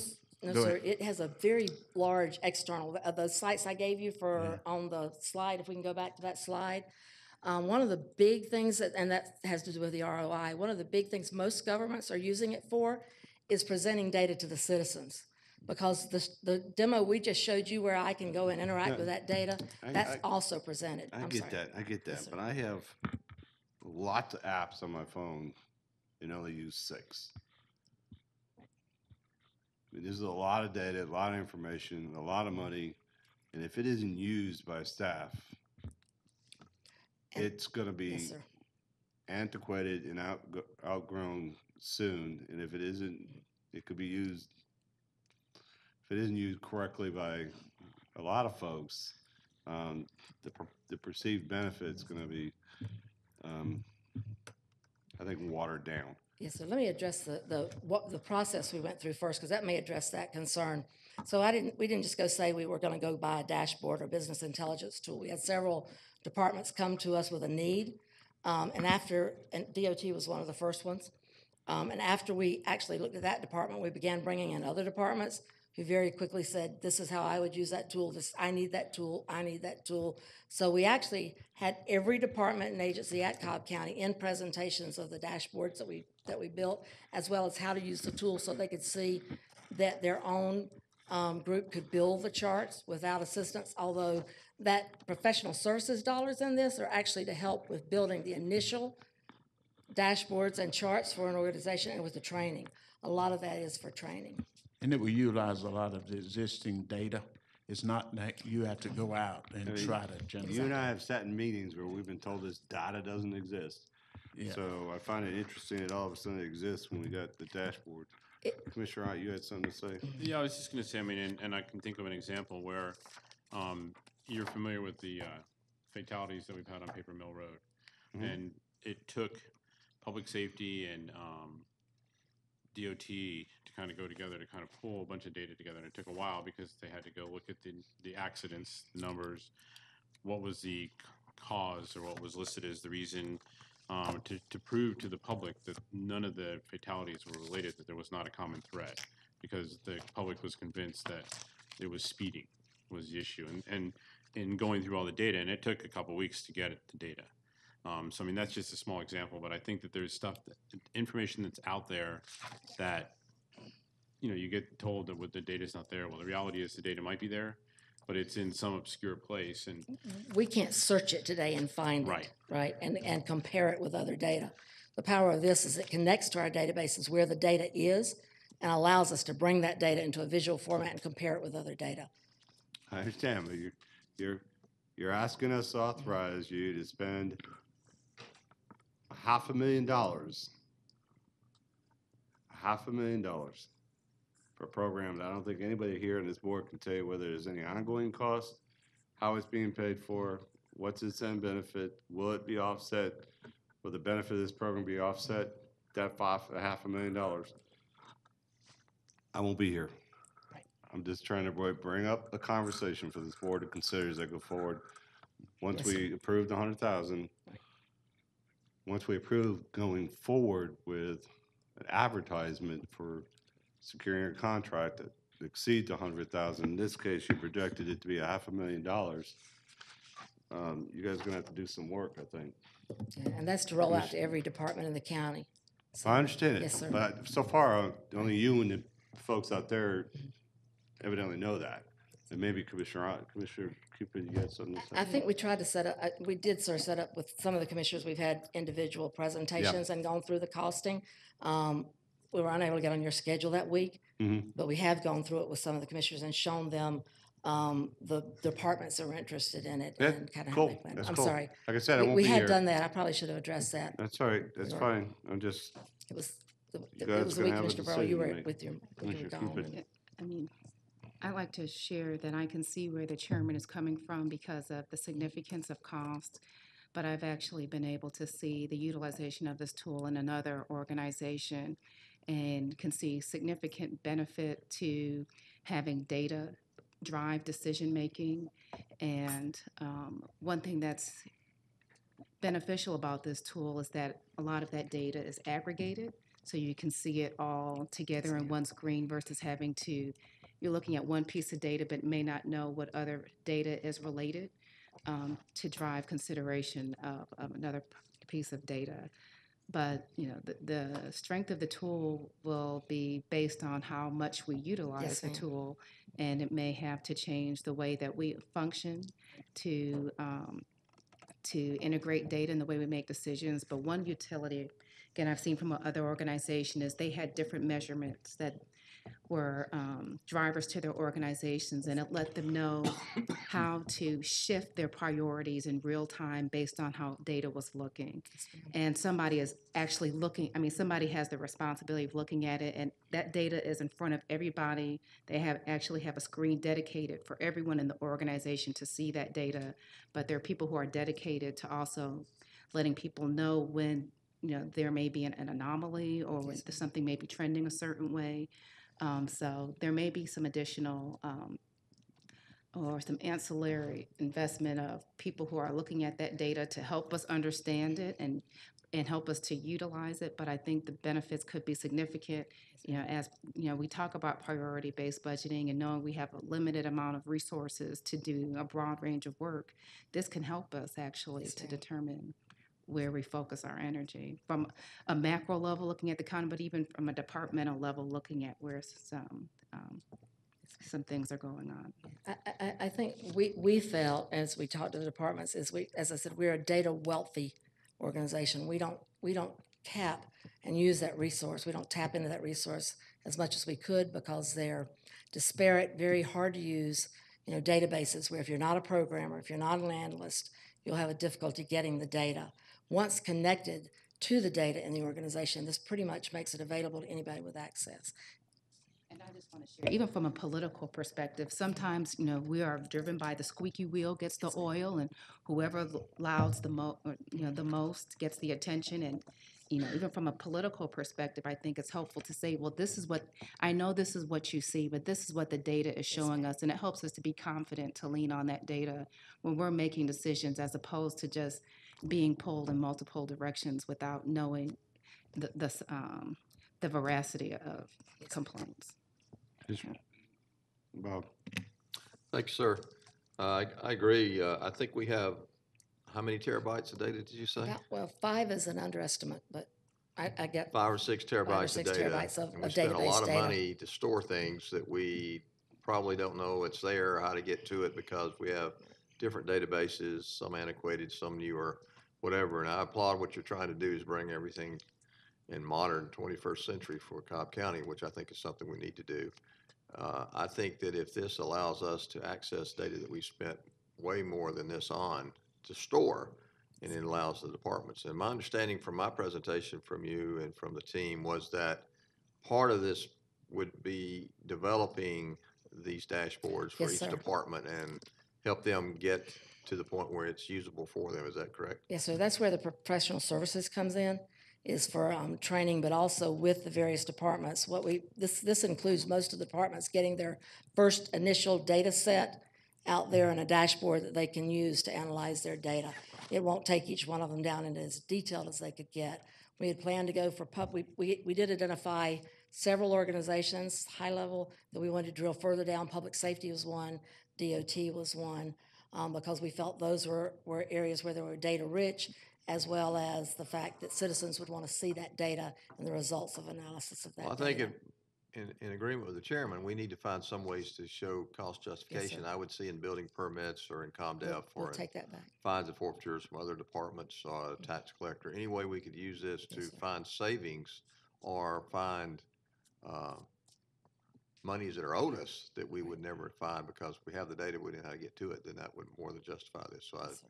no, Go sir. ahead. It has a very large external, the sites I gave you on the slide, if we can go back to that slide. One of the big things, and that has to do with the ROI, one of the big things most governments are using it for is presenting data to the citizens. Because the demo we just showed you, where I can go and interact with that data, that's also presented. I I'm get sorry. that, I get that, sir. but I have lots of apps on my phone and only use 6. I mean, this is a lot of data, a lot of information, a lot of money, and if it isn't used by staff, And- it's gonna be Yes, sir. antiquated and outgrown soon, and if it isn't, it could be used, if it isn't used correctly by a lot of folks, the perceived benefit's gonna be, I think, watered down. Yes, sir. Let me address the process we went through first, because that may address that concern. So we didn't just go say we were gonna go buy a dashboard or business intelligence tool. We had several departments come to us with a need. And DOT was one of the first ones. And after we actually looked at that department, we began bringing in other departments who very quickly said, this is how I would use that tool, this, I need that tool, I need that tool. So we actually had every department and agency at Cobb County in presentations of the dashboards that we built, as well as how to use the tool so they could see that their own group could build the charts without assistance, although that professional services dollars in this are actually to help with building the initial dashboards and charts for an organization and with the training. A lot of that is for training. And it will utilize a lot of the existing data. It's not that you have to go out and try to generate. You and I have sat in meetings where we've been told this data doesn't exist. Yeah. So I find it interesting that all of a sudden it exists when we got the dashboard. Commissioner Wright, you had something to say? Yeah, I was just gonna say, I mean, and I can think of an example where, you're familiar with the, fatalities that we've had on Paper Mill Road. And it took public safety and, DOT to kind of go together to kind of pull a bunch of data together. And it took a while because they had to go look at the accidents, the numbers, what was the cause or what was listed as the reason, to prove to the public that none of the fatalities were related, that there was not a common threat, because the public was convinced that it was speeding was the issue. And in going through all the data, and it took a couple weeks to get the data. So I mean, that's just a small example, but I think that there's information that's out there that, you know, you get told that the data's not there. Well, the reality is the data might be there, but it's in some obscure place. And We can't search it today and find it. Right. Right, and compare it with other data. The power of this is it connects to our databases where the data is and allows us to bring that data into a visual format and compare it with other data. I understand, but you're asking us to authorize you to spend $500,000 for a program that I don't think anybody here on this board can tell you whether there's any ongoing cost, how it's being paid for, what's its end benefit, will it be offset, will the benefit of this program be offset, that $500,000? I won't be here. I'm just trying to bring up a conversation for this board to consider as they go forward. Once Yes, we approve the 100,000, once we approve going forward with an advertisement for securing a contract that exceeds 100,000, in this case, you projected it to be $500,000. You guys are gonna have to do some work, I think. Yeah, and that's to roll out to every department in the county. I understand it. Yes, sir. But so far, only you and the folks out there evidently know that. And maybe Commissioner Cupid, you had something to say? I think we tried to set up, we did sort of set up with some of the commissioners, we've had individual presentations and gone through the costing. We were unable to get on your schedule that week, but we have gone through it with some of the commissioners and shown them the departments that were interested in it Yeah, and kind of how they cool. plan. That's I'm cool. sorry. Like I said, I won't We be had here. done that. I probably should have addressed that. That's all right. That's You're fine. I'm just, It was, You it guys was the gonna week, have a Mr. Burrow, you decision were to make. with your Commissioner gone. Cupid. I mean, I like to share that I can see where the chairman is coming from because of the significance of cost, but I've actually been able to see the utilization of this tool in another organization and can see significant benefit to having data drive decision-making. And one thing that's beneficial about this tool is that a lot of that data is aggregated, so you can see it all together in one screen versus having to, you're looking at one piece of data but may not know what other data is related to drive consideration of another piece of data. But, you know, the strength of the tool will be based on how much we utilize Yes, the ma'am. tool, and it may have to change the way that we function to integrate data in the way we make decisions. But one utility, again, I've seen from other organizations, is they had different measurements that were drivers to their organizations, and it let them know how to shift their priorities in real time based on how data was looking. And somebody is actually looking, I mean, somebody has the responsibility of looking at it, and that data is in front of everybody. They actually have a screen dedicated for everyone in the organization to see that data, but there are people who are dedicated to also letting people know when, you know, there may be an anomaly or when something may be trending a certain way. So there may be some additional or some ancillary investment of people who are looking at that data to help us understand it and and help us to utilize it, but I think the benefits could be significant. You know, as, you know, we talk about priority-based budgeting and knowing we have a limited amount of resources to do a broad range of work. This can help us actually to determine where we focus our energy from a macro level, looking at the county, but even from a departmental level, looking at where some things are going on. I think we felt, as we talked to the departments, as I said, we're a data wealthy organization. We don't cap and use that resource. We don't tap into that resource as much as we could because they're disparate, very hard to use, databases where if you're not a programmer, if you're not an analyst, you'll have a difficulty getting the data. Once connected to the data in the organization, this pretty much makes it available to anybody with access. And I just want to share, even from a political perspective, sometimes, we are driven by the squeaky wheel gets the oil, and whoever louds the most gets the attention. And, even from a political perspective, I think it's helpful to say, well, this is what you see, but this is what the data is showing us. And it helps us to be confident to lean on that data when we're making decisions, as opposed to just being pulled in multiple directions without knowing the veracity of complaints. Bob? Thank you, sir. I agree. I think we have, how many terabytes of data did you say? Well, 5 is an underestimate, but I get 5 or 6 terabytes of 6 data. terabytes of And we spend a database lot of data. money to store things that we probably don't know it's there, or how to get to it, because we have different databases, some antiquated, some newer, whatever. And I applaud what you're trying to do, is bring everything in modern 21st century for Cobb County, which I think is something we need to do. I think that if this allows us to access data that we spent way more than this on to store, and it allows the departments. And my understanding from my presentation from you and from the team was that part of this would be developing these dashboards for Yes, each sir. department and help them get to the point where it's usable for them. Is that correct? Yes, sir. That's where the professional services comes in, is for training, but also with the various departments. This includes most of the departments getting their first initial data set out there in a dashboard that they can use to analyze their data. It won't take each one of them down into as detailed as they could get. We had planned to go for we did identify several organizations, high level, that we wanted to drill further down. Public safety was one, DOT was one, because we felt those were areas where they were data rich, as well as the fact that citizens would want to see that data and the results of analysis of that Well, I think data. in agreement with the chairman, we need to find some ways to show cost justification. I would see in building permits or in ComDev We'll for take that back. fines and forfeitures from other departments, tax collector, any way we could use this to find savings or find monies that are owed us that we would never find because we have the data, we didn't know how to get to it, then that would more than justify this. So I Yes, sir.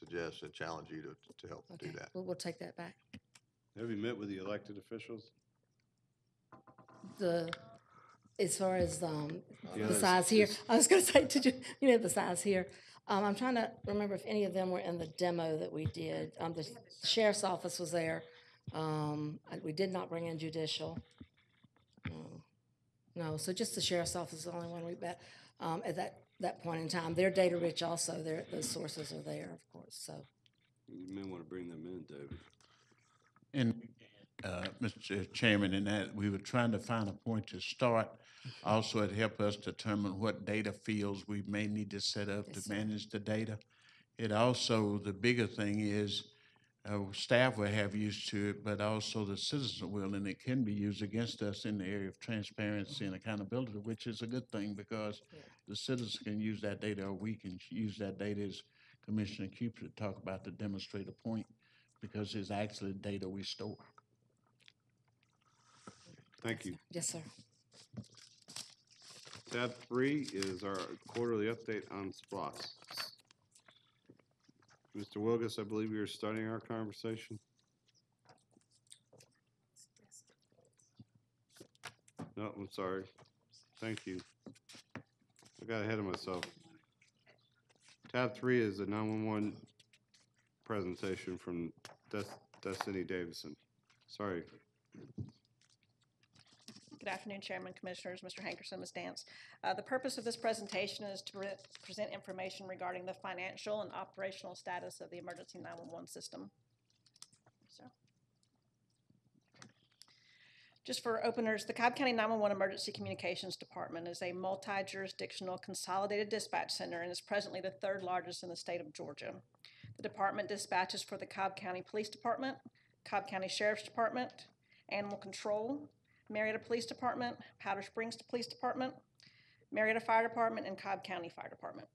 suggest and challenge you to help do Okay, that. we'll take that back. Have you met with the elected officials? As far as Yeah, the it's- size here, it's- I was going to say, you have the size here. I'm trying to remember if any of them were in the demo that we did. The sheriff's office was there. We did not bring in judicial. No, so just the sheriff's office is the only one we met at that point in time. They're data rich also. Those sources are there, of course, so. You may want to bring them in, David. And, Mr. Chairman, in that, we were trying to find a point to start. Also, it helped us determine what data fields we may need to set up Yes, to sir. manage the data. It also, the bigger thing is, staff will have used to it, but also the citizens will, and it can be used against us in the area of transparency and accountability, which is a good thing because the citizens can use that data, or we can use that data, as Commissioner Cupid talked about, to demonstrate a point, because it's actually data we store. Thank you. Yes, sir. Tab 3 is our quarterly update on SPLOST. Mr. Wilgus, I believe you're starting our conversation. No, I'm sorry. Thank you. I got ahead of myself. Tab 3 is the 911 presentation from Destiny Davison. Sorry. Good afternoon, Chairman, Commissioners, Mr. Hankerson, Ms. Dance. The purpose of this presentation is to present information regarding the financial and operational status of the emergency 911 system. So, Just for openers, the Cobb County 911 Emergency Communications Department is a multi-jurisdictional consolidated dispatch center and is presently the third largest in the state of Georgia. The department dispatches for the Cobb County Police Department, Cobb County Sheriff's Department, Animal Control, Marietta Police Department, Powder Springs Police Department, Marietta Fire Department, and Cobb County Fire Department.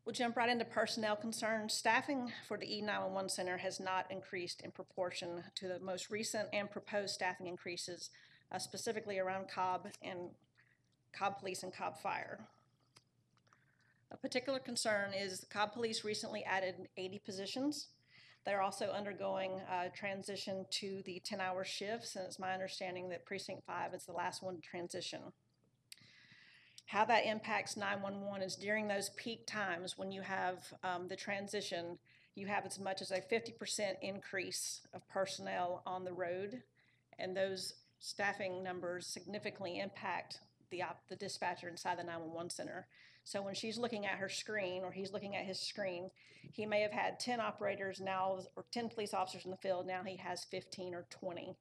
We'll jump right into personnel concerns. Staffing for the E911 Center has not increased in proportion to the most recent and proposed staffing increases, specifically around Cobb Police and Cobb Fire. A particular concern is Cobb Police recently added 80 positions. They're also undergoing transition to the 10-hour shifts, and it's my understanding that Precinct 5 is the last one to transition. How that impacts 911 is during those peak times when you have the transition, you have as much as a 50% increase of personnel on the road, and those staffing numbers significantly impact the dispatcher inside the 911 center. So when she's looking at her screen, or he's looking at his screen, he may have had 10 operators now, or 10 police officers in the field, now he has 15 or 20.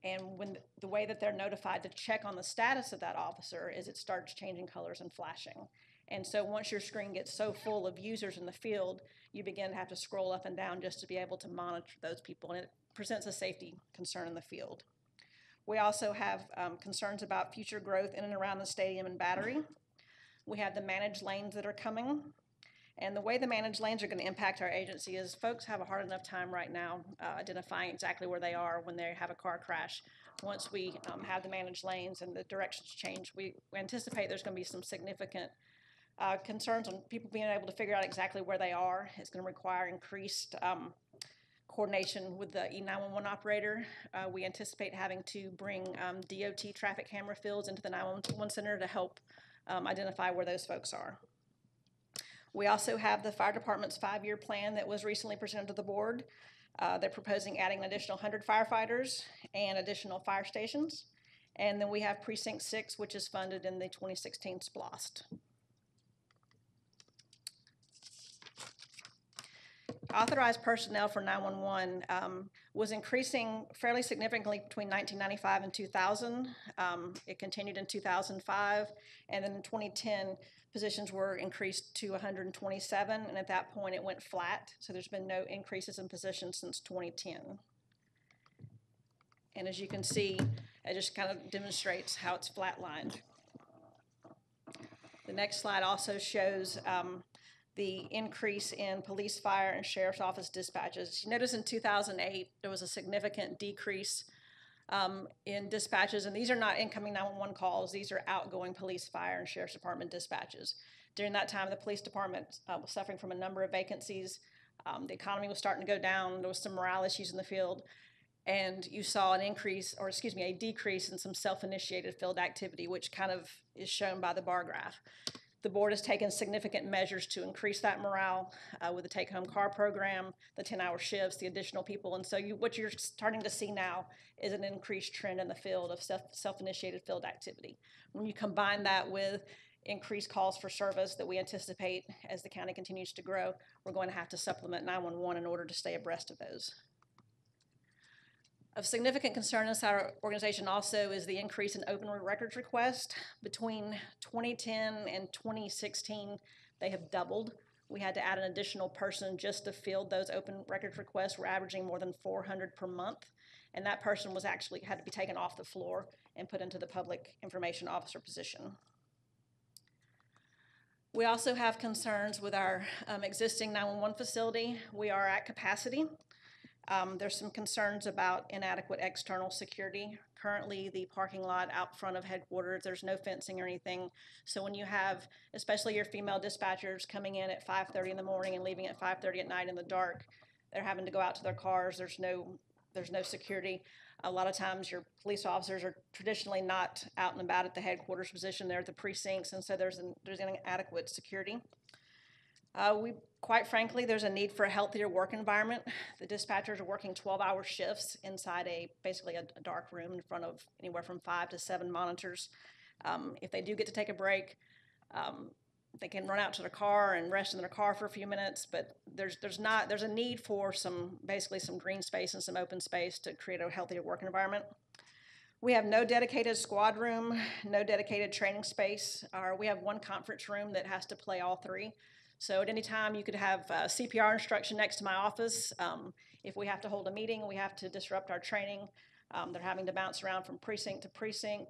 And when the way that they're notified to check on the status of that officer is it starts changing colors and flashing. And so once your screen gets so full of users in the field, you begin to have to scroll up and down just to be able to monitor those people, and it presents a safety concern in the field. We also have concerns about future growth in and around the stadium and Battery. We have the managed lanes that are coming. And the way the managed lanes are going to impact our agency is folks have a hard enough time right now identifying exactly where they are when they have a car crash. Once we have the managed lanes and the directions change, we anticipate there's going to be some significant concerns on people being able to figure out exactly where they are. It's going to require increased coordination with the E911 operator. We anticipate having to bring DOT traffic camera fields into the 911 center to help identify where those folks are. We also have the fire department's 5-year plan that was recently presented to the board. They're proposing adding an additional 100 firefighters and additional fire stations. And then we have Precinct 6, which is funded in the 2016 SPLOST. Authorized personnel for 911 was increasing fairly significantly between 1995 and 2000. It continued in 2005, and then in 2010, positions were increased to 127, and at that point it went flat, so there's been no increases in positions since 2010. And as you can see, it just kind of demonstrates how it's flatlined. The next slide also shows the increase in police, fire, and sheriff's office dispatches. You notice in 2008, there was a significant decrease in dispatches, and these are not incoming 911 calls, these are outgoing police, fire, and sheriff's department dispatches. During that time, the police department was suffering from a number of vacancies. The economy was starting to go down, there was some morale issues in the field, and you saw an increase, or excuse me, a decrease in some self-initiated field activity, which kind of is shown by the bar graph. The board has taken significant measures to increase that morale with the take-home car program, the 10-hour shifts, the additional people. And so what you're starting to see now is an increased trend in the field of self-initiated field activity. When you combine that with increased calls for service that we anticipate as the county continues to grow, we're going to have to supplement 911 in order to stay abreast of those. Of significant concern inside our organization also is the increase in open records requests. Between 2010 and 2016, they have doubled. We had to add an additional person just to field those open records requests. We're averaging more than 400 per month, and that person was actually had to be taken off the floor and put into the public information officer position. We also have concerns with our existing 911 facility. We are at capacity. There's some concerns about inadequate external security. Currently, the parking lot out front of headquarters, there's no fencing or anything. So when you have, especially your female dispatchers coming in at 5:30 in the morning and leaving at 5:30 at night in the dark, they're having to go out to their cars. There's no security. A lot of times your police officers are traditionally not out and about at the headquarters position. They're at the precincts, and so there's inadequate security. Quite frankly, there's a need for a healthier work environment. The dispatchers are working 12-hour shifts inside basically a dark room in front of anywhere from 5 to 7 monitors. If they do get to take a break, they can run out to their car and rest in their car for a few minutes, but there's a need for basically some green space and some open space to create a healthier work environment. We have no dedicated squad room, no dedicated training space. We have one conference room that has to play all three. So at any time, you could have CPR instruction next to my office. If we have to hold a meeting, we have to disrupt our training. They're having to bounce around from precinct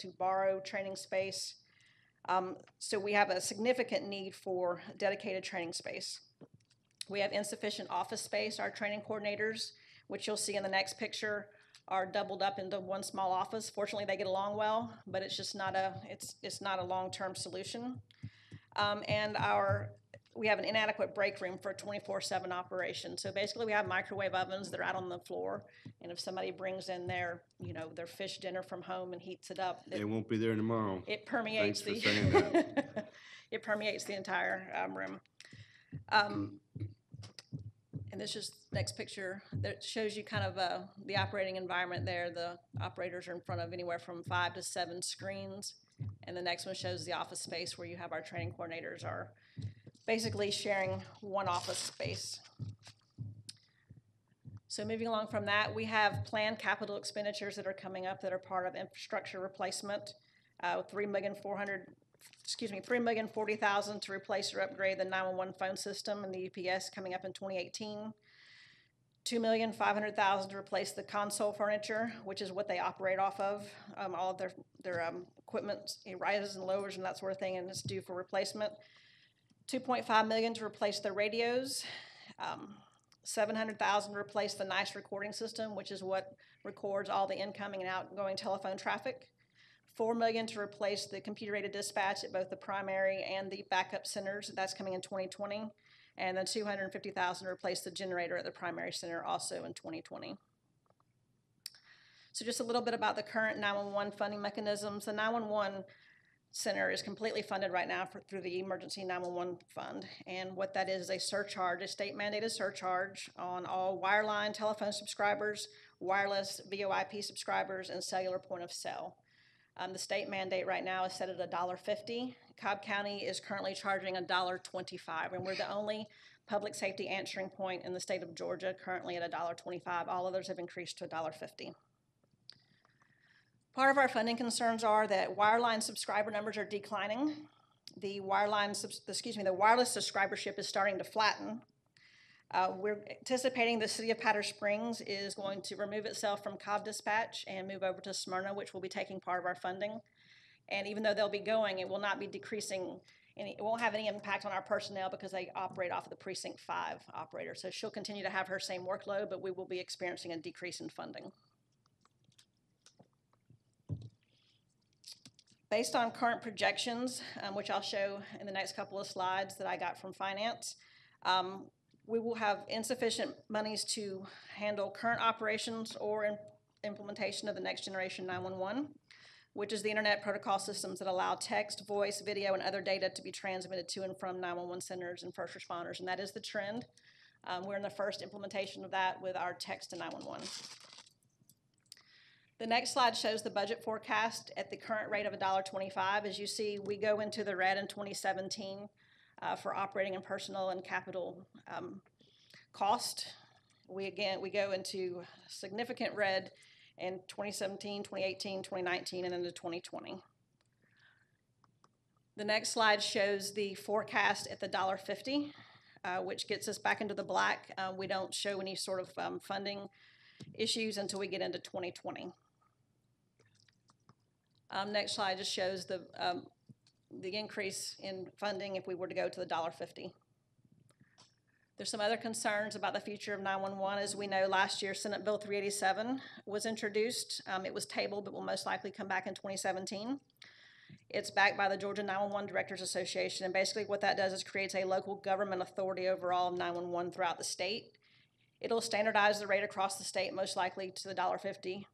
to borrow training space. So we have a significant need for dedicated training space. We have insufficient office space. Our training coordinators, which you'll see in the next picture, are doubled up into one small office. Fortunately, they get along well, but it's just not a long-term solution. We have an inadequate break room for a 24/7 operation. So basically, we have microwave ovens that are out on the floor, and if somebody brings in their fish dinner from home and heats it up, They won't be there tomorrow. it permeates Thanks for saying that. it permeates the entire room. And this is next picture that shows you kind of the operating environment there. The operators are in front of anywhere from 5 to 7 screens. And the next one shows the office space where you have our training coordinators are basically sharing one office space. So moving along from that, we have planned capital expenditures that are coming up that are part of infrastructure replacement. $3,040,000 to replace or upgrade the 911 phone system and the UPS coming up in 2018. $2,500,000 to replace the console furniture, which is what they operate off of. All of their equipment, it rises and lowers and that sort of thing, and it's due for replacement. $2.5 million to replace the radios. $700,000 to replace the NICE recording system, which is what records all the incoming and outgoing telephone traffic. $4 million to replace the computer-aided dispatch at both the primary and the backup centers. That's coming in 2020. And then $250,000 to replace the generator at the primary center, also in 2020. So just a little bit about the current 911 funding mechanisms. The 911 center is completely funded right now through the Emergency 911 Fund. And what that is a surcharge, a state-mandated surcharge on all wireline telephone subscribers, wireless VoIP subscribers, and cellular point of sale. The state mandate right now is set at $1.50. Cobb County is currently charging $1.25, and we're the only public safety answering point in the state of Georgia currently at $1.25. All others have increased to $1.50. Part of our funding concerns are that wireline subscriber numbers are declining. The wireless subscribership is starting to flatten. We're anticipating the city of Powder Springs is going to remove itself from Cobb Dispatch and move over to Smyrna, which will be taking part of our funding. And even though they'll be going, it will not be decreasing it won't have any impact on our personnel because they operate off of the Precinct 5 operator. So she'll continue to have her same workload, but we will be experiencing a decrease in funding. Based on current projections, which I'll show in the next couple of slides that I got from finance, we will have insufficient monies to handle current operations or implementation of the next generation 911, which is the internet protocol systems that allow text, voice, video, and other data to be transmitted to and from 911 centers and first responders, and that is the trend. We're in the first implementation of that with our text to 911. The next slide shows the budget forecast at the current rate of $1.25. As you see, we go into the red in 2017 for operating and personnel and capital cost. We go into significant red in 2017, 2018, 2019, and into 2020. The next slide shows the forecast at the $1.50, which gets us back into the black. We don't show any sort of funding issues until we get into 2020. Next slide just shows the increase in funding if we were to go to the $1.50. There's some other concerns about the future of 911. As we know, last year Senate Bill 387 was introduced. It was tabled, but will most likely come back in 2017. It's backed by the Georgia 911 Directors Association, and basically what that does is creates a local government authority over all of 911 throughout the state. It'll standardize the rate across the state, most likely to the $1.50.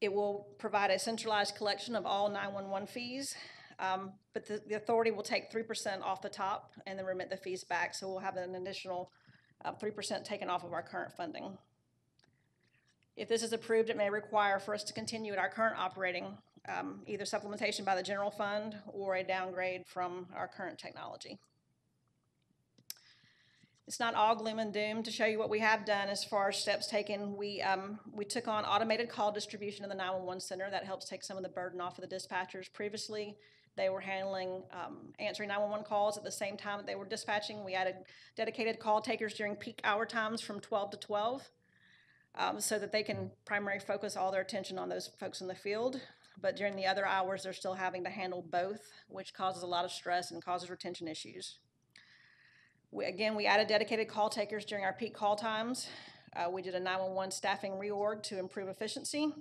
It will provide a centralized collection of all 911 fees, but the authority will take 3% off the top and then remit the fees back, so we'll have an additional 3% taken off of our current funding. If this is approved, it may require for us to continue at our current operating either supplementation by the general fund or a downgrade from our current technology. It's not all gloom and doom. To show you what we have done as far as steps taken, we took on automated call distribution in the 911 center. That helps take some of the burden off of the dispatchers. Previously, they were handling, answering 911 calls at the same time that they were dispatching. We added dedicated call takers during peak hour times from 12 to 12 so that they can primarily focus all their attention on those folks in the field. But during the other hours, they're still having to handle both, which causes a lot of stress and causes retention issues. We added dedicated call takers during our peak call times. We did a 911 staffing reorg to improve efficiency.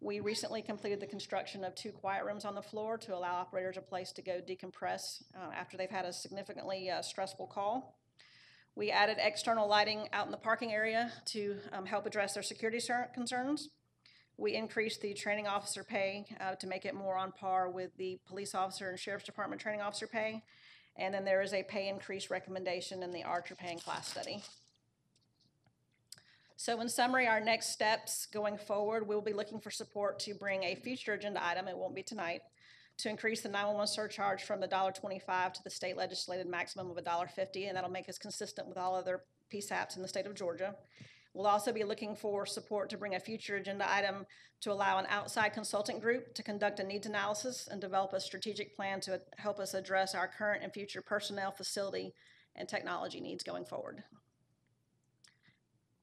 We recently completed the construction of 2 quiet rooms on the floor to allow operators a place to go decompress after they've had a significantly stressful call. We added external lighting out in the parking area to help address their security concerns. We increased the training officer pay to make it more on par with the police officer and sheriff's department training officer pay. And then there is a pay increase recommendation in the Archer pay and class study. So in summary, our next steps going forward, we'll be looking for support to bring a future agenda item, it won't be tonight, to increase the 911 surcharge from the $1.25 to the state legislated maximum of $1.50, and that'll make us consistent with all other PSAPs in the state of Georgia. We'll also be looking for support to bring a future agenda item to allow an outside consultant group to conduct a needs analysis and develop a strategic plan to help us address our current and future personnel, facility, and technology needs going forward.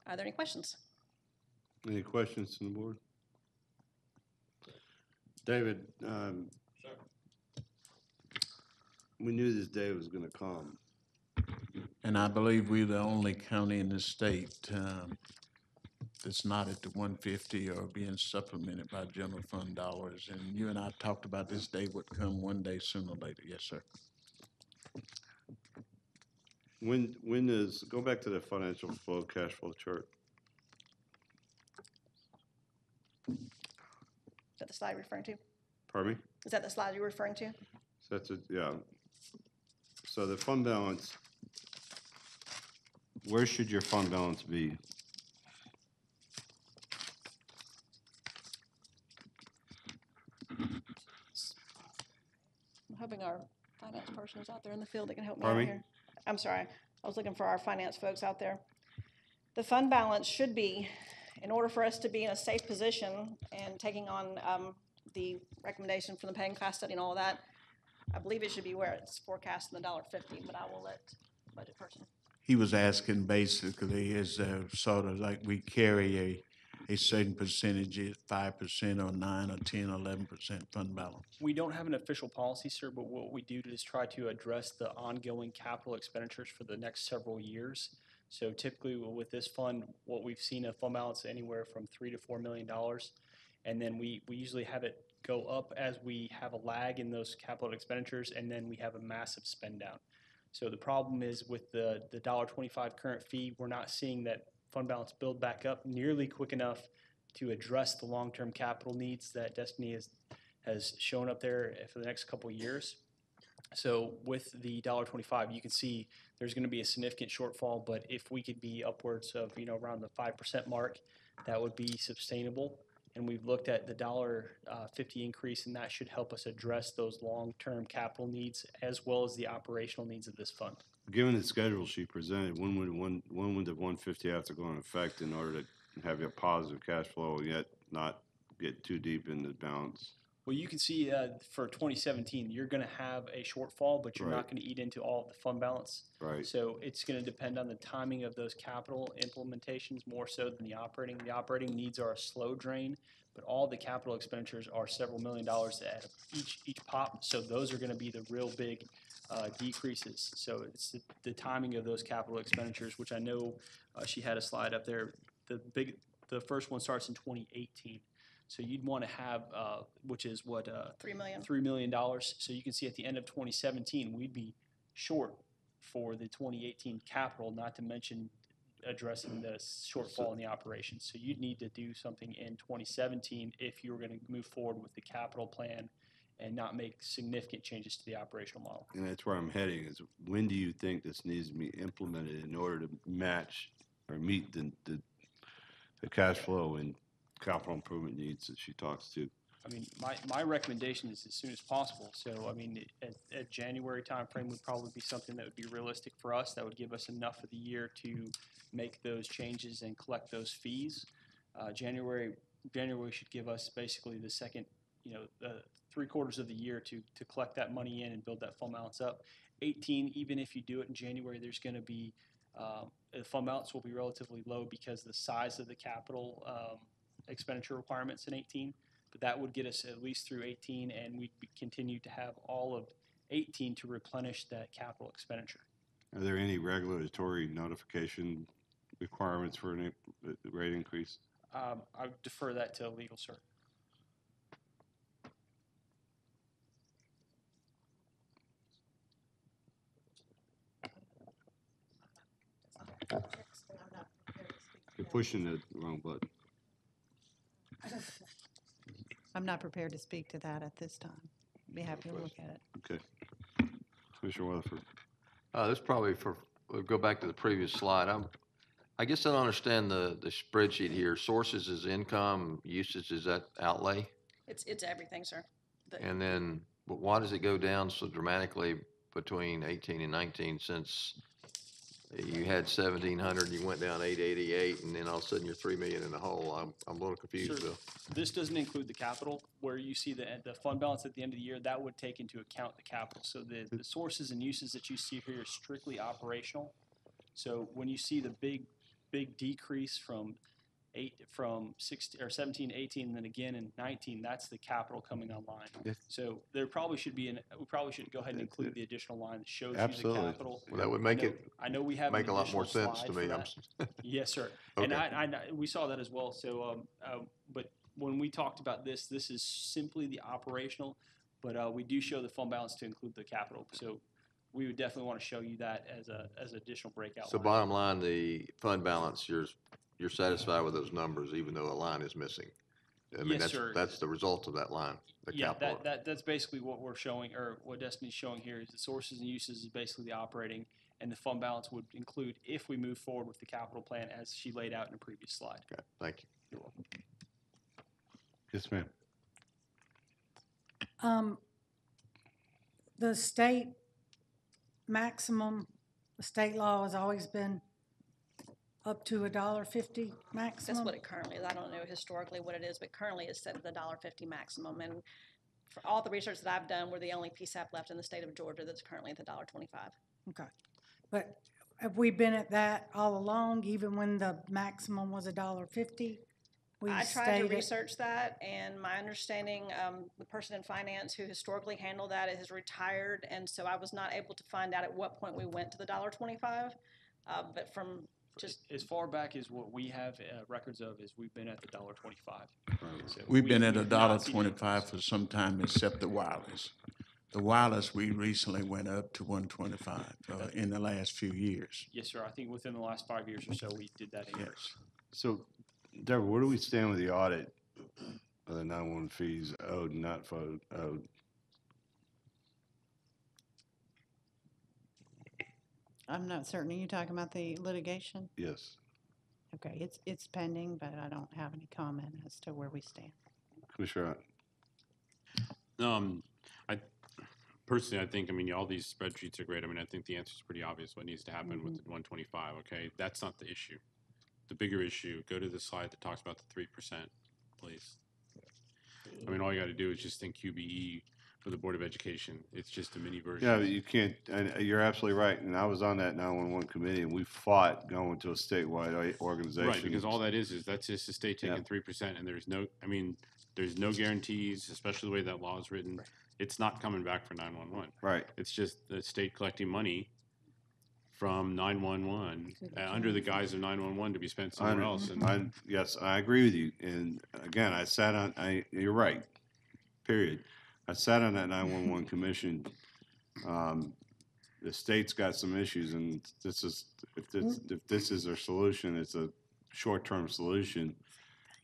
Are there any questions? Any questions from the board? David, we knew this day was going to come. And I believe we're the only county in the state that's not at the 150 or being supplemented by general fund dollars. And you and I talked about this day would come one day sooner or later. Yes, sir. Go back to the financial flow, cash flow chart. Is that the slide you're referring to? Pardon me? Is that the slide you're referring to? So that's it, yeah. So the fund balance, where should your fund balance be? I'm hoping our finance person is out there in the field that can help me Pardon out me? here. I'm sorry, I was looking for our finance folks out there. The fund balance should be, in order for us to be in a safe position and taking on the recommendation from the paying class study and all of that, I believe it should be where it's forecast in the $1.50, but I will let the budget person. He was asking basically is sort of like we carry a certain percentage, 5% or 9 or 10, 11% fund balance. We don't have an official policy, sir, but what we do is try to address the ongoing capital expenditures for the next several years. So typically with this fund, what we've seen a fund balance anywhere from $3 to $4 million. And then we usually have it go up as we have a lag in those capital expenditures, and then we have a massive spend down. So the problem is with the $1.25 current fee, we're not seeing that fund balance build back up nearly quick enough to address the long-term capital needs that Destiny has shown up there for the next couple of years. So with the $1.25, you can see there's going to be a significant shortfall, but if we could be upwards of, around the 5% mark, that would be sustainable. And we've looked at the $1.50 increase, and that should help us address those long-term capital needs as well as the operational needs of this fund. Given the schedule she presented, when would the 150 have to go into effect in order to have a positive cash flow, yet not get too deep in the balance? Well, you can see for 2017, you're going to have a shortfall, but you're Right. not going to eat into all of the fund balance. Right. So it's going to depend on the timing of those capital implementations more so than the operating. The operating needs are a slow drain, but all the capital expenditures are several $1 million at each pop. So those are going to be the real big decreases. So it's the timing of those capital expenditures, which I know she had a slide up there. The first one starts in 2018. So you'd want to have, which is what? $3 million. $3 million. So you can see at the end of 2017, we'd be short for the 2018 capital, not to mention addressing the shortfall in the operations. So you'd need to do something in 2017 if you were going to move forward with the capital plan and not make significant changes to the operational model. And that's where I'm heading, is when do you think this needs to be implemented in order to match or meet the cash flow and capital improvement needs that she talks to? I mean, my recommendation is as soon as possible. So, I mean, at January timeframe would probably be something that would be realistic for us. That would give us enough of the year to make those changes and collect those fees. January should give us basically the second, the 3/4 of the year to collect that money in and build that fund balance up. 18, even if you do it in January, there's going to be, the fund balance will be relatively low because the size of the capital expenditure requirements in 18. But that would get us at least through 18, and we continue to have all of 18 to replenish that capital expenditure. Are there any regulatory notification requirements for a rate increase? I would defer that to legal, sir. You're pushing the wrong button. I'm not prepared to speak to that at this time. Be happy to look at it. Okay. Commissioner Weatherford. This probably we'll go back to the previous slide. I guess I don't understand the spreadsheet here. Sources is income, usage is that outlay? It's everything, sir. And then, but why does it go down so dramatically between 18 and 19 since you had 1,700, you went down 888, and then all of a sudden you're 3 million in the hole? I'm a little confused, Sure. Bill. This doesn't include the capital. Where you see the fund balance at the end of the year, that would take into account the capital. So the sources and uses that you see here are strictly operational. So when you see the big decrease from 17 to 18, and then again in 19, that's the capital coming online. Yes. So there probably should be we probably should go ahead and include the additional line that shows Absolutely. you the capital. Well, that would make I know we have make an a lot more additional sense to slide me. for that. Yes, sir. And Okay. we saw that as well. So, but when we talked about this is simply the operational, but we do show the fund balance to include the capital. So we would definitely want to show you that as an additional breakout. So line. bottom line, the fund balance, you're satisfied with those numbers, even though a line is missing? I mean, Yes, sir. that's the result of that line, the Yeah, capital. that's basically what we're showing, or what Destiny's showing here is the sources and uses is basically the operating, and the fund balance would include if we move forward with the capital plan as she laid out in a previous slide. Okay, thank you. You're welcome. Yes, ma'am. The state maximum, the state law has always been up to $1.50 maximum. That's what it currently is. I don't know historically what it is, but currently it's set at the $1.50 maximum. And for all the research that I've done, we're the only PSAP left in the state of Georgia that's currently at the $1.25. Okay. But have we been at that all along, even when the maximum was $1.50? I tried to research that, and my understanding, the person in finance who historically handled that has retired, and so I was not able to find out at what point we went to the $1.25. But from just as far back as what we have records of is we've been at the $1.25. So We've been at we've not seen $1.25 for some time, except the wireless. The wireless, we recently went up to 125 in the last few years. Yes, sir. I think within the last 5 years or so, we did that increase. Yes. So, Deborah, where do we stand with the audit of the 911 fees owed and not owed? I'm not certain. Are you talking about the litigation? Yes. Okay, it's pending, but I don't have any comment as to where we stand. Commissioner Personally, I think, I mean, all these spreadsheets are great. I mean, I think the answer is pretty obvious what needs to happen with the 125, okay? That's not the issue. The bigger issue, go to the slide that talks about the 3%, please. I mean, all you got to do is just think QBE for the Board of Education. It's just a mini version. Yeah, but you can't, and you're absolutely right, and I was on that 911 committee, and we fought going to a statewide organization. Right, because all that is that's just the state taking 3%, and there's no, I mean, there's no guarantees, especially the way that law is written. Right. It's not coming back for 911. Right. It's just the state collecting money from 911 under the guise of 911 to be spent somewhere else. And yes, I agree with you. And again, I sat on, you're right, period. I sat on that 911 commission. The state's got some issues, and this is, if this is their solution, it's a short-term solution.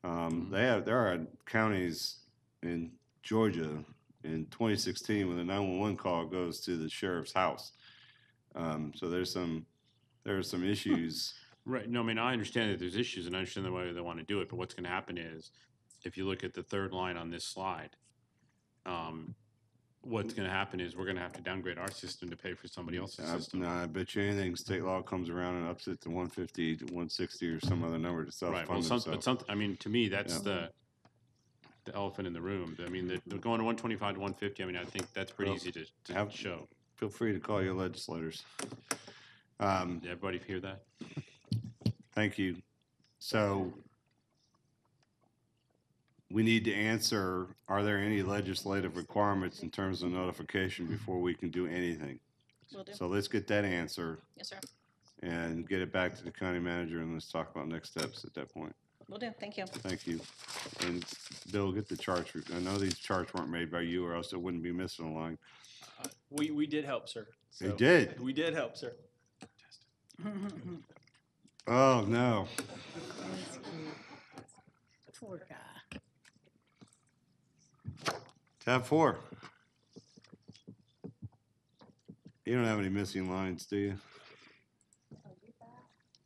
There are counties in Georgia in 2016 when the 911 call goes to the sheriff's house. So there are some issues. Right. No, I mean, I understand that there's issues, and I understand the way they want to do it. But what's going to happen is if you look at the third line on this slide, what's gonna happen is we're gonna have to downgrade our system to pay for somebody else's system. No, I bet you anything, state law comes around and ups it to 150, to 160, or some other number to Right, well, self-fund but themselves. I mean, to me, that's Yeah. the elephant in the room. I mean, the going to 125 to 150, I mean, I think that's pretty Well, easy to have- show. Feel free to call your legislators. Did everybody hear that? Thank you. So we need to answer, are there any legislative requirements in terms of notification before we can do anything? Will do. So let's get that answer Yes, sir. and get it back to the county manager, and let's talk about next steps at that point. Will do. Thank you. Thank you. And Bill, get the charts. I know these charts weren't made by you, or else it wouldn't be missing a line. We did help, sir. They So, did? We did help, sir. Oh, no. Poor guy. Tab 4. You don't have any missing lines, do you?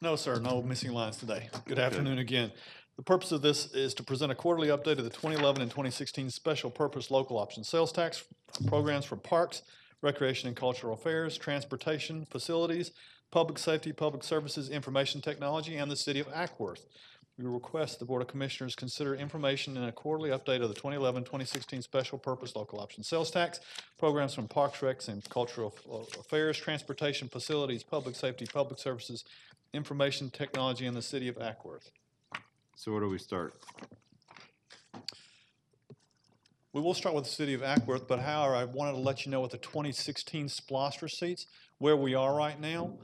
No, sir, no missing lines today. Good afternoon again. The purpose of this is to present a quarterly update of the 2011 and 2016 Special Purpose Local Option Sales Tax programs for parks, recreation and cultural affairs, transportation, facilities, public safety, public services, information technology, and the city of Ackworth. We request the Board of Commissioners consider information in a quarterly update of the 2011-2016 Special Purpose Local Option Sales Tax programs from Parks, Recs, and Cultural Affairs, Transportation, Facilities, Public Safety, Public Services, Information Technology, and the city of Ackworth. So where do we start? We will start with the city of Ackworth, but however, I wanted to let you know with the 2016 SPOS receipts, where we are right now.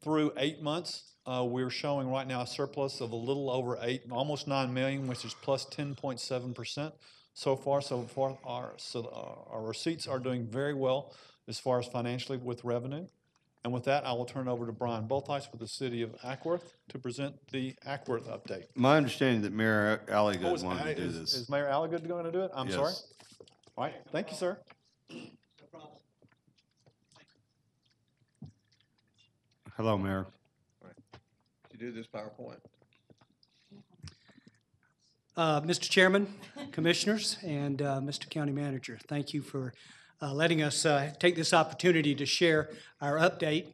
Through 8 months, we're showing right now a surplus of a little over almost 9 million, which is plus 10.7% so far. Our receipts are doing very well as far as financially with revenue. And with that, I will turn it over to Brian Boltheis with the city of Ackworth to present the Ackworth update. My understanding that Mayor Alligood is- wanted to do is- this. Is Mayor Alligood going to do it? I'm sorry. Yes. All right, thank you, sir. Hello, Mayor. You do this PowerPoint? Mr. Chairman, Commissioners, and Mr. County Manager, thank you for letting us take this opportunity to share our update.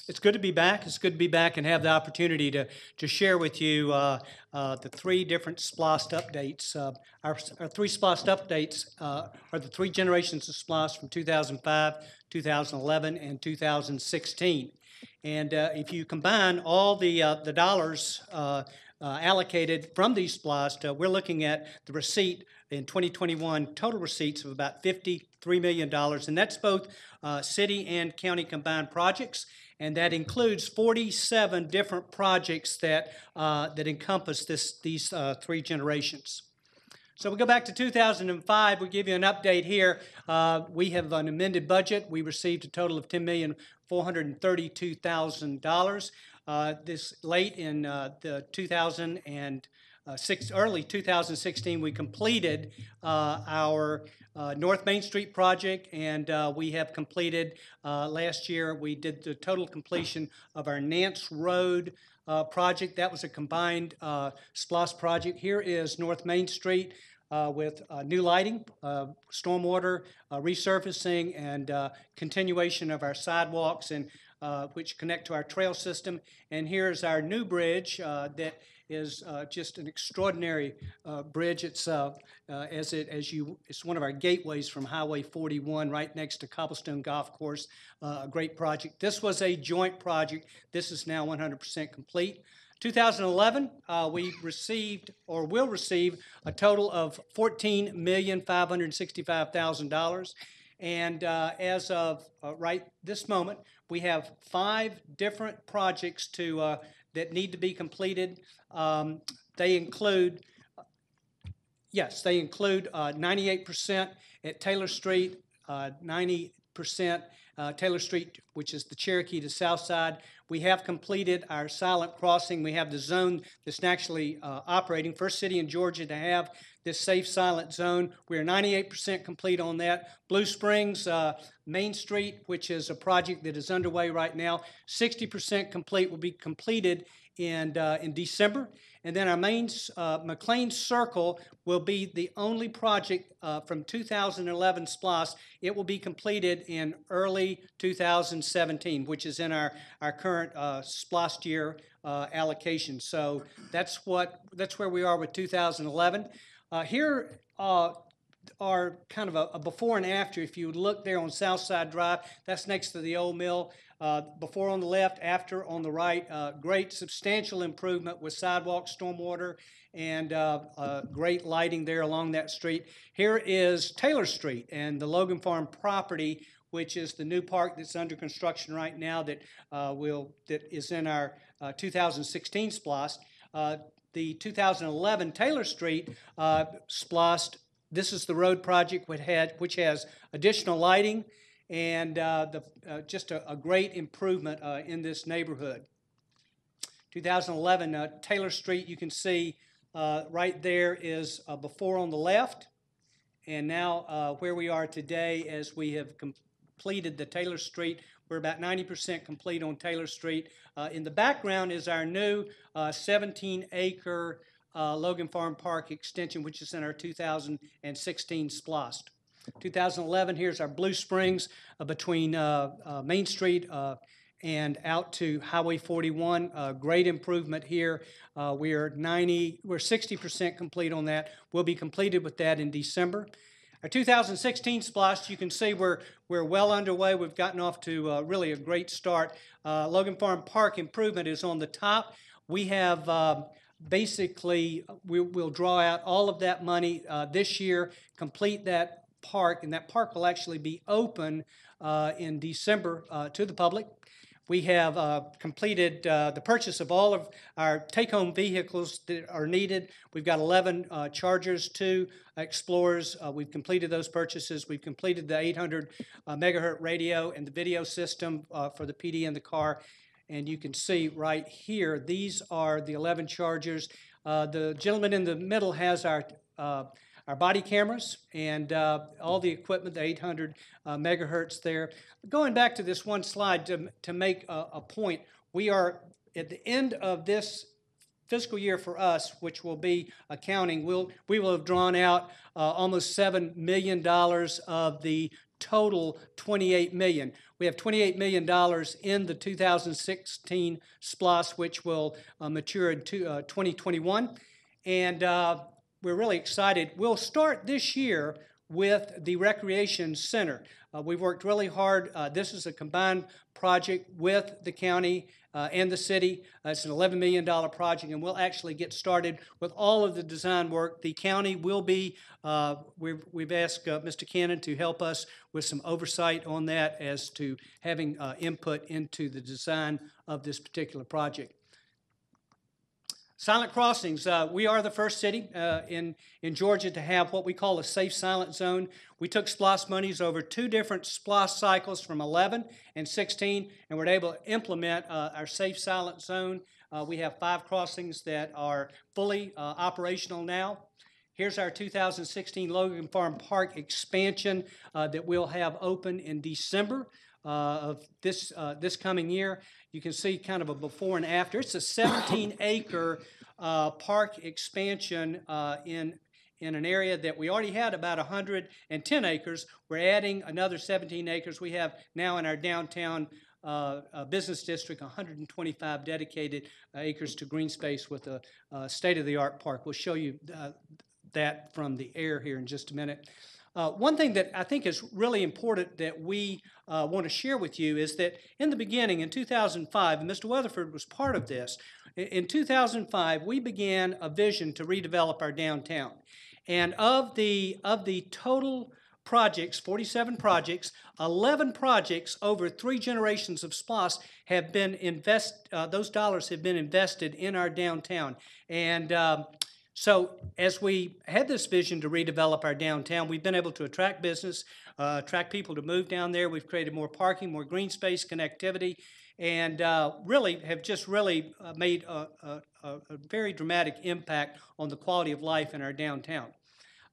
It's good to be back. It's good to be back and have the opportunity to share with you the 3 different SPLOST updates. Our 3 SPLOST updates are the 3 generations of SPLOST from 2005, 2011, and 2016. And if you combine all the dollars allocated from these SPLOST, we're looking at the receipt in 2021, total receipts of about $53 million, and that's both city and county combined projects, and that includes 47 different projects that encompass these 3 generations. So we go back to 2005, we give you an update here. We have an amended budget. We received a total of $10,432,000. This late in the early 2016, we completed our North Main Street project, and we have completed, last year, we did the total completion of our Nance Road project. That was a combined SPLOST project. Here is North Main Street with new lighting, stormwater resurfacing, and continuation of our sidewalks and which connect to our trail system. And here's our new bridge that is just an extraordinary bridge. It's it's one of our gateways from Highway 41, right next to Cobblestone Golf Course. A great project. This was a joint project. This is now 100% complete. 2011, we received or will receive a total of $14,565,000. And as of right this moment, we have 5 different projects that need to be completed. They include 98% at Taylor Street, 90% Taylor Street, which is the Cherokee to South Side. We have completed our silent crossing. We have the zone that's actually operating. First city in Georgia to have this safe silent zone. We are 98% complete on that. Blue Springs, Main Street, which is a project that is underway right now, 60% complete, will be completed in December. And then our McLean Circle will be the only project from 2011 SPLOST. It will be completed in early 2017, which is in our current SPLOST year allocation. So that's where we are with 2011. Here are kind of a before and after. If you look there on Southside Drive, that's next to the old mill. Before on the left, after on the right. Great substantial improvement with sidewalk, stormwater, and great lighting there along that street. Here is Taylor Street and the Logan Farm property, which is the new park that's under construction right now that is in our 2016 SPLOST. The 2011 Taylor Street SPLOST. This is the road project which has additional lighting and just a great improvement in this neighborhood. 2011 Taylor Street, you can see right there is before on the left, and now where we are today as we have completed the Taylor Street. We're about 90% complete on Taylor Street. In the background is our new 17-acre Logan Farm Park extension, which is in our 2016 SPLOST. 2011, here's our Blue Springs between Main Street and out to Highway 41. Great improvement here. We're 60% complete on that. We'll be completed with that in December. Our 2016 SPLOST, you can see we're well underway. We've gotten off to really a great start. Logan Farm Park improvement is on the top. We have basically, we'll draw out all of that money this year, complete that park, and that park will actually be open in December to the public. We have completed the purchase of all of our take-home vehicles that are needed. We've got 11 Chargers, 2 Explorers. We've completed those purchases. We've completed the 800 megahertz radio and the video system for the PD in the car. And you can see right here, these are the 11 Chargers. The gentleman in the middle has our body cameras and all the equipment, the 800 megahertz there. Going back to this one slide to make a point, we are at the end of this fiscal year for us, which will be accounting, we will have drawn out almost $7 million of the total $28 million. We have $28 million in the 2016 SPLOST, which will mature in 2021. And we're really excited. We'll start this year with the Recreation Center. We've worked really hard. This is a combined project with the county and the city. It's an $11 million project, and we'll actually get started with all of the design work. The county will be, we've asked Mr. Cannon to help us with some oversight on that as to having input into the design of this particular project. Silent crossings. We are the first city in Georgia to have what we call a safe silent zone. We took SPLOST monies over 2 different SPLOST cycles from 11 and 16, and we're able to implement our safe silent zone. We have 5 crossings that are fully operational now. Here's our 2016 Logan Farm Park expansion that we'll have open in December of this coming year. You can see kind of a before and after. It's a 17-acre park expansion in an area that we already had about 110 acres. We're adding another 17 acres. We have now in our downtown business district 125 dedicated acres to green space with a state-of-the-art park. We'll show you that from the air here in just a minute. One thing that I think is really important that we want to share with you is that in the beginning, in 2005, and Mr. Weatherford was part of this, in 2005, we began a vision to redevelop our downtown. And of the total projects, 47 projects, 11 projects over 3 generations of SPLOST have been those dollars have been invested in our downtown. And so as we had this vision to redevelop our downtown, we've been able to attract business, attract people to move down there. We've created more parking, more green space, connectivity, and really have just made a very dramatic impact on the quality of life in our downtown.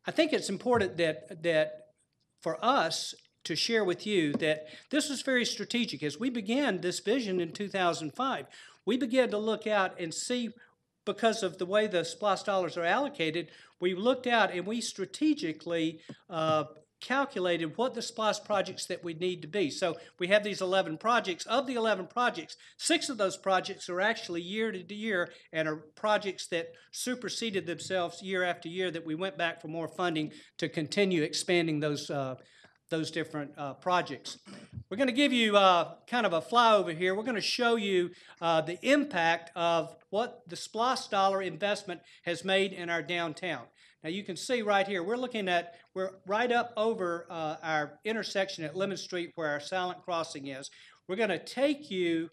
I think it's important that for us to share with you that this was very strategic. As we began this vision in 2005, we began to look out and see because of the way the SPOS dollars are allocated, we looked out and we strategically calculated what the SPOS projects that we need to be. So we have these 11 projects. Of the 11 projects, 6 of those projects are actually year to year and are projects that superseded themselves year after year that we went back for more funding to continue expanding those different projects. We're going to give you kind of a flyover here. We're going to show you the impact of what the SPOS dollar investment has made in our downtown. Now you can see right here, we're right up over our intersection at Lemon Street where our silent crossing is. We're going to take you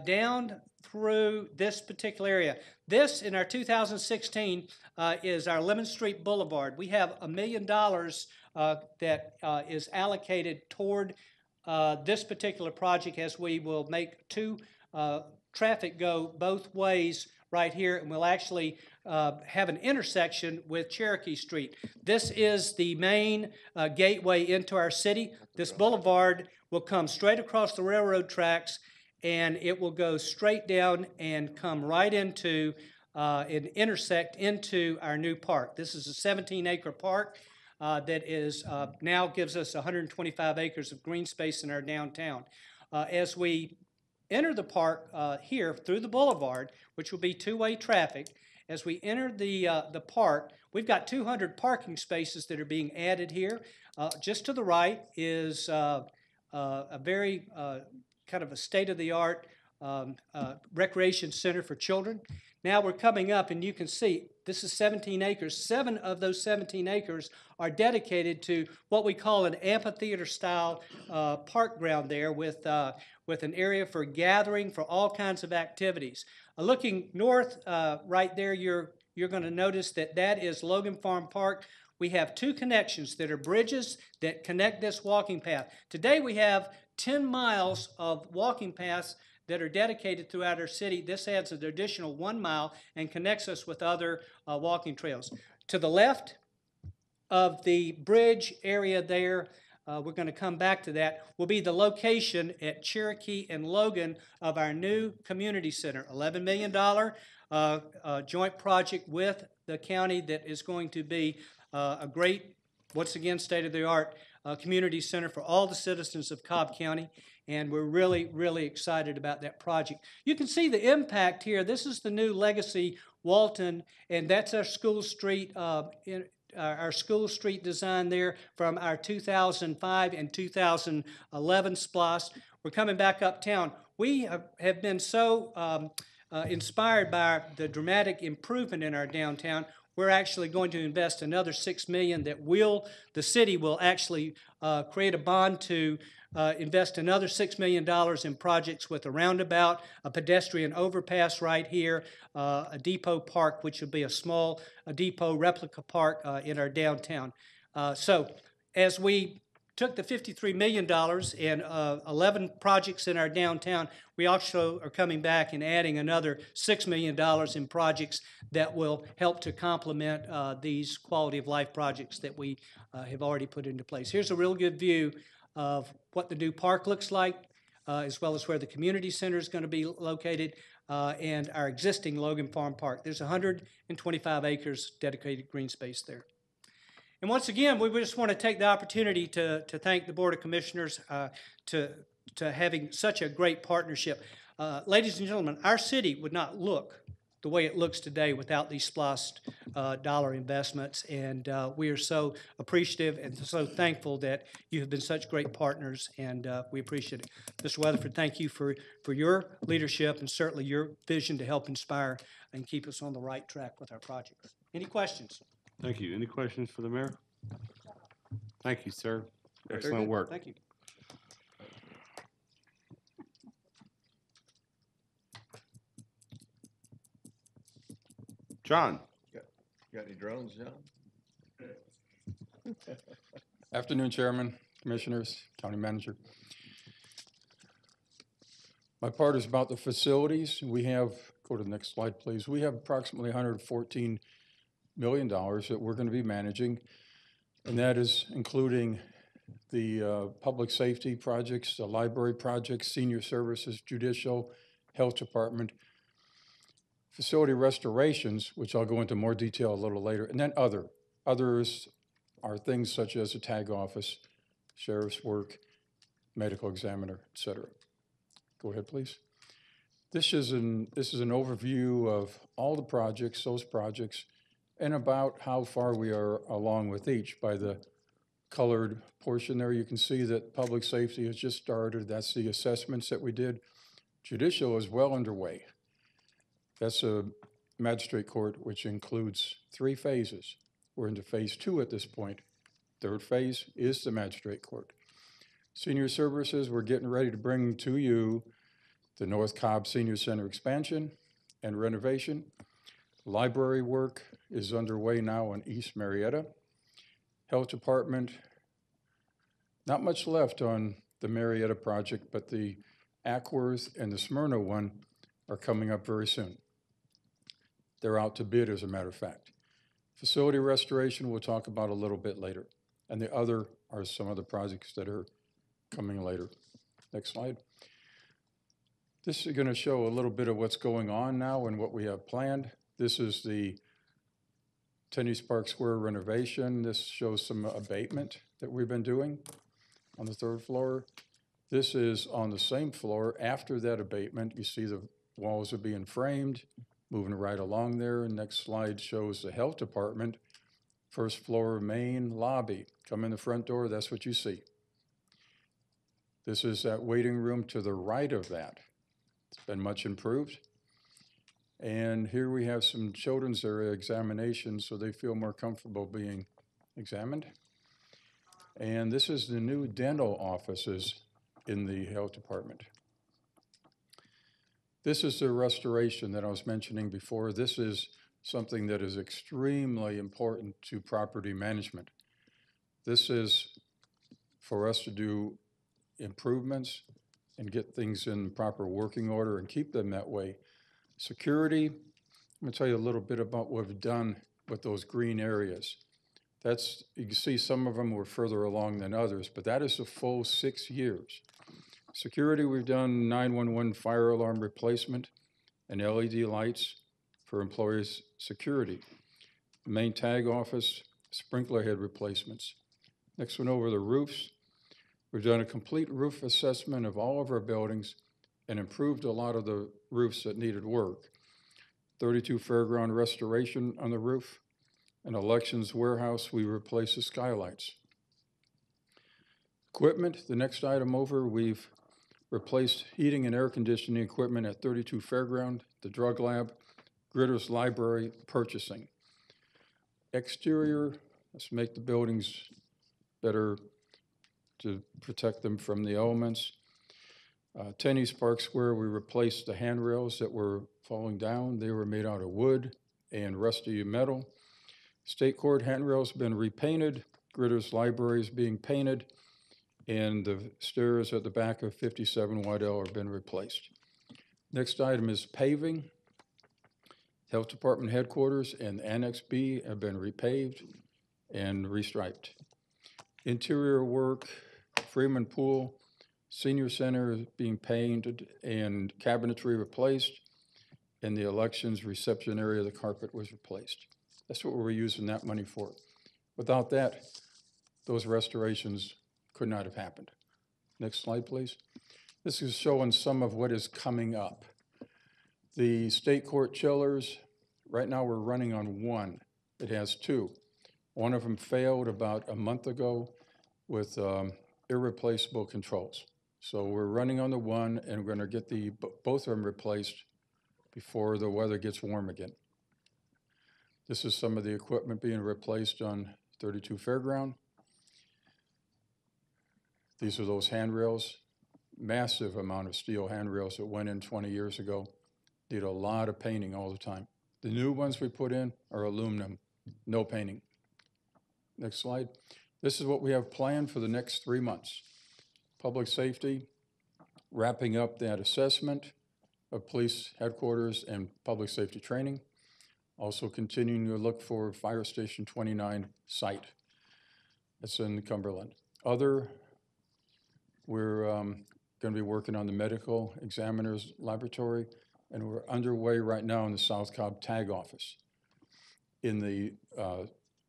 down through this particular area. This, in our 2016, is our Lemon Street Boulevard. We have $1 million that is allocated toward this particular project, as we will make 2 traffic go both ways right here, and we'll actually have an intersection with Cherokee Street. This is the main gateway into our city. This boulevard will come straight across the railroad tracks, and it will go straight down and come right into and intersect into our new park. This is a 17-acre park that is now gives us 125 acres of green space in our downtown. As we enter the park here through the boulevard, which will be two-way traffic, as we enter the park, we've got 200 parking spaces that are being added here. Just to the right is a very kind of a state-of-the-art recreation center for children. Now we're coming up, and you can see this is 17 acres. 7 of those 17 acres are dedicated to what we call an amphitheater-style park ground there with an area for gathering for all kinds of activities. Looking north right there, you're going to notice that is Logan Farm Park. We have 2 connections that are bridges that connect this walking path. Today we have 10 miles of walking paths that are dedicated throughout our city. This adds an additional 1 mile and connects us with other walking trails. To the left of the bridge area there, we're going to come back to that, will be the location at Cherokee and Logan of our new community center, $11 million joint project with the county that is going to be a great, once again, state-of-the-art community center for all the citizens of Cobb County. And we're really, really excited about that project. You can see the impact here. This is the new Legacy Walton, and that's our School Street our School Street design there from our 2005 and 2011 SPLOST. We're coming back uptown. We have been so inspired by the dramatic improvement in our downtown. We're actually going to invest another $6 million that the city will actually create a bond to invest another $6 million in projects with a roundabout, a pedestrian overpass right here, a depot park, which will be a depot replica park in our downtown. So as we took the $53 million and 11 projects in our downtown, we also are coming back and adding another $6 million in projects that will help to complement these quality of life projects that we have already put into place. Here's a real good view of what the new park looks like, as well as where the community center is going to be located, and our existing Logan Farm Park. There's 125 acres dedicated green space there. And once again, we just want to take the opportunity to thank the Board of Commissioners to having such a great partnership. Ladies and gentlemen, our city would not look the way it looks today without these SPLOST dollar investments, and we are so appreciative and so thankful that you have been such great partners, and we appreciate it. Mr. Weatherford, thank you for your leadership and certainly your vision to help inspire and keep us on the right track with our projects. Any questions? Thank you. Any questions for the mayor? Thank you, sir. Excellent work. Thank you. John? Got any drones, John? Afternoon, Chairman, Commissioners, County Manager. My part is about the facilities. We have, go to the next slide, please. We have approximately $114 million that we're going to be managing, and that is including the public safety projects, the library projects, senior services, judicial, health department, facility restorations, which I'll go into more detail a little later, and then others are things such as a tag office, sheriff's work, medical examiner, et cetera. Go ahead, please. This is an overview of all the projects, those projects, and about how far we are along with each. By the colored portion there, you can see that public safety has just started. That's the assessments that we did. Judicial is well underway. That's a magistrate court, which includes 3 phases. We're into phase 2 at this point. 3rd phase is the magistrate court. Senior services, we're getting ready to bring to you the North Cobb Senior Center expansion and renovation. Library work is underway now in East Marietta. Health Department, not much left on the Marietta project, but the Ackworth and the Smyrna one are coming up very soon. They're out to bid, as a matter of fact. Facility restoration we'll talk about a little bit later. And the other are some of the projects that are coming later. Next slide. This is going to show a little bit of what's going on now and what we have planned. This is the Tenny Park Square renovation. This shows some abatement that we've been doing on the 3rd floor. This is on the same floor. After that abatement, you see the walls are being framed, moving right along there. And next slide shows the health department, 1st floor main lobby. Come in the front door, that's what you see. This is that waiting room to the right of that. It's been much improved. And here we have some children's area examinations so they feel more comfortable being examined. And this is the new dental offices in the health department. This is the restoration that I was mentioning before. This is something that is extremely important to property management. This is for us to do improvements and get things in proper working order and keep them that way. Security, I'm going to tell you a little bit about what we've done with those green areas. That's, you can see some of them were further along than others, but that is a full 6 years. Security, we've done 911 fire alarm replacement and LED lights for employees' security. The main tag office, sprinkler head replacements. Next one over, the roofs. We've done a complete roof assessment of all of our buildings and improved a lot of the roofs that needed work. 32 Fairground restoration on the roof. An elections warehouse, we replaced the skylights. Equipment, the next item over, we've replaced heating and air conditioning equipment at 32 Fairground, the drug lab, Gritter's Library, purchasing. Exterior, let's make the buildings better to protect them from the elements. Tenny Park Square, we replaced the handrails that were falling down. They were made out of wood and rusty metal. State Court handrails have been repainted. Gritter's Library is being painted. And the stairs at the back of 57 Waddell have been replaced. Next item is paving. Health Department headquarters and Annex B have been repaved and restriped. Interior work, Freeman Pool, Senior Center is being painted and cabinetry replaced, and the elections reception area, the carpet was replaced. That's what we're using that money for. Without that, those restorations could not have happened. Next slide, please. This is showing some of what is coming up. The state court chillers, right now we're running on one. It has 2. One of them failed about a month ago with irreplaceable controls. So we're running on the one, and we're going to get both of them replaced before the weather gets warm again. This is some of the equipment being replaced on 32 Fairground. These are those handrails, massive amount of steel handrails that went in 20 years ago. Did a lot of painting all the time. The new ones we put in are aluminum, no painting. Next slide. This is what we have planned for the next 3 months. Public safety, wrapping up that assessment of police headquarters and public safety training. Also continuing to look for Fire Station 29 site. It's in Cumberland. Other, we're going to be working on the medical examiner's laboratory and we're underway right now in the South Cobb Tag Office in the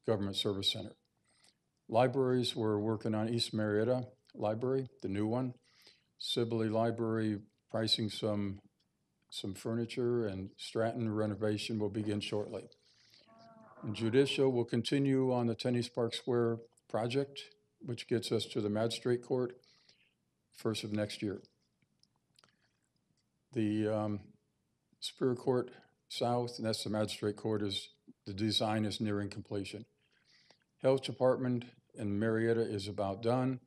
Government Service Center. Libraries, we're working on East Marietta Library, the new one. Sibley Library, pricing some furniture, and Stratton renovation will begin shortly. And Judicial will continue on the Tennis Park Square project, which gets us to the Magistrate Court first of next year. The Superior Court South, and that's the Magistrate Court, the design is nearing completion. Health Department in Marietta is about done.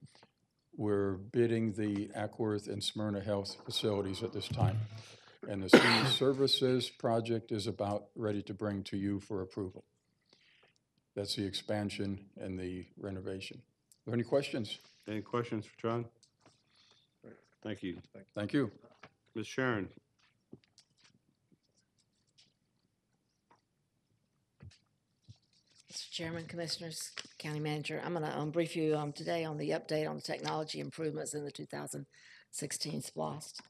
We're bidding the Ackworth and Smyrna Health facilities at this time. And the Senior Services project is about ready to bring to you for approval. That's the expansion and the renovation. Are there any questions? Any questions for John? Thank you. Thank you. Ms. Sharon? Mr. Chairman, Commissioners, County Manager, I'm going to brief you today on the update on the technology improvements in the 2016 SPLOST.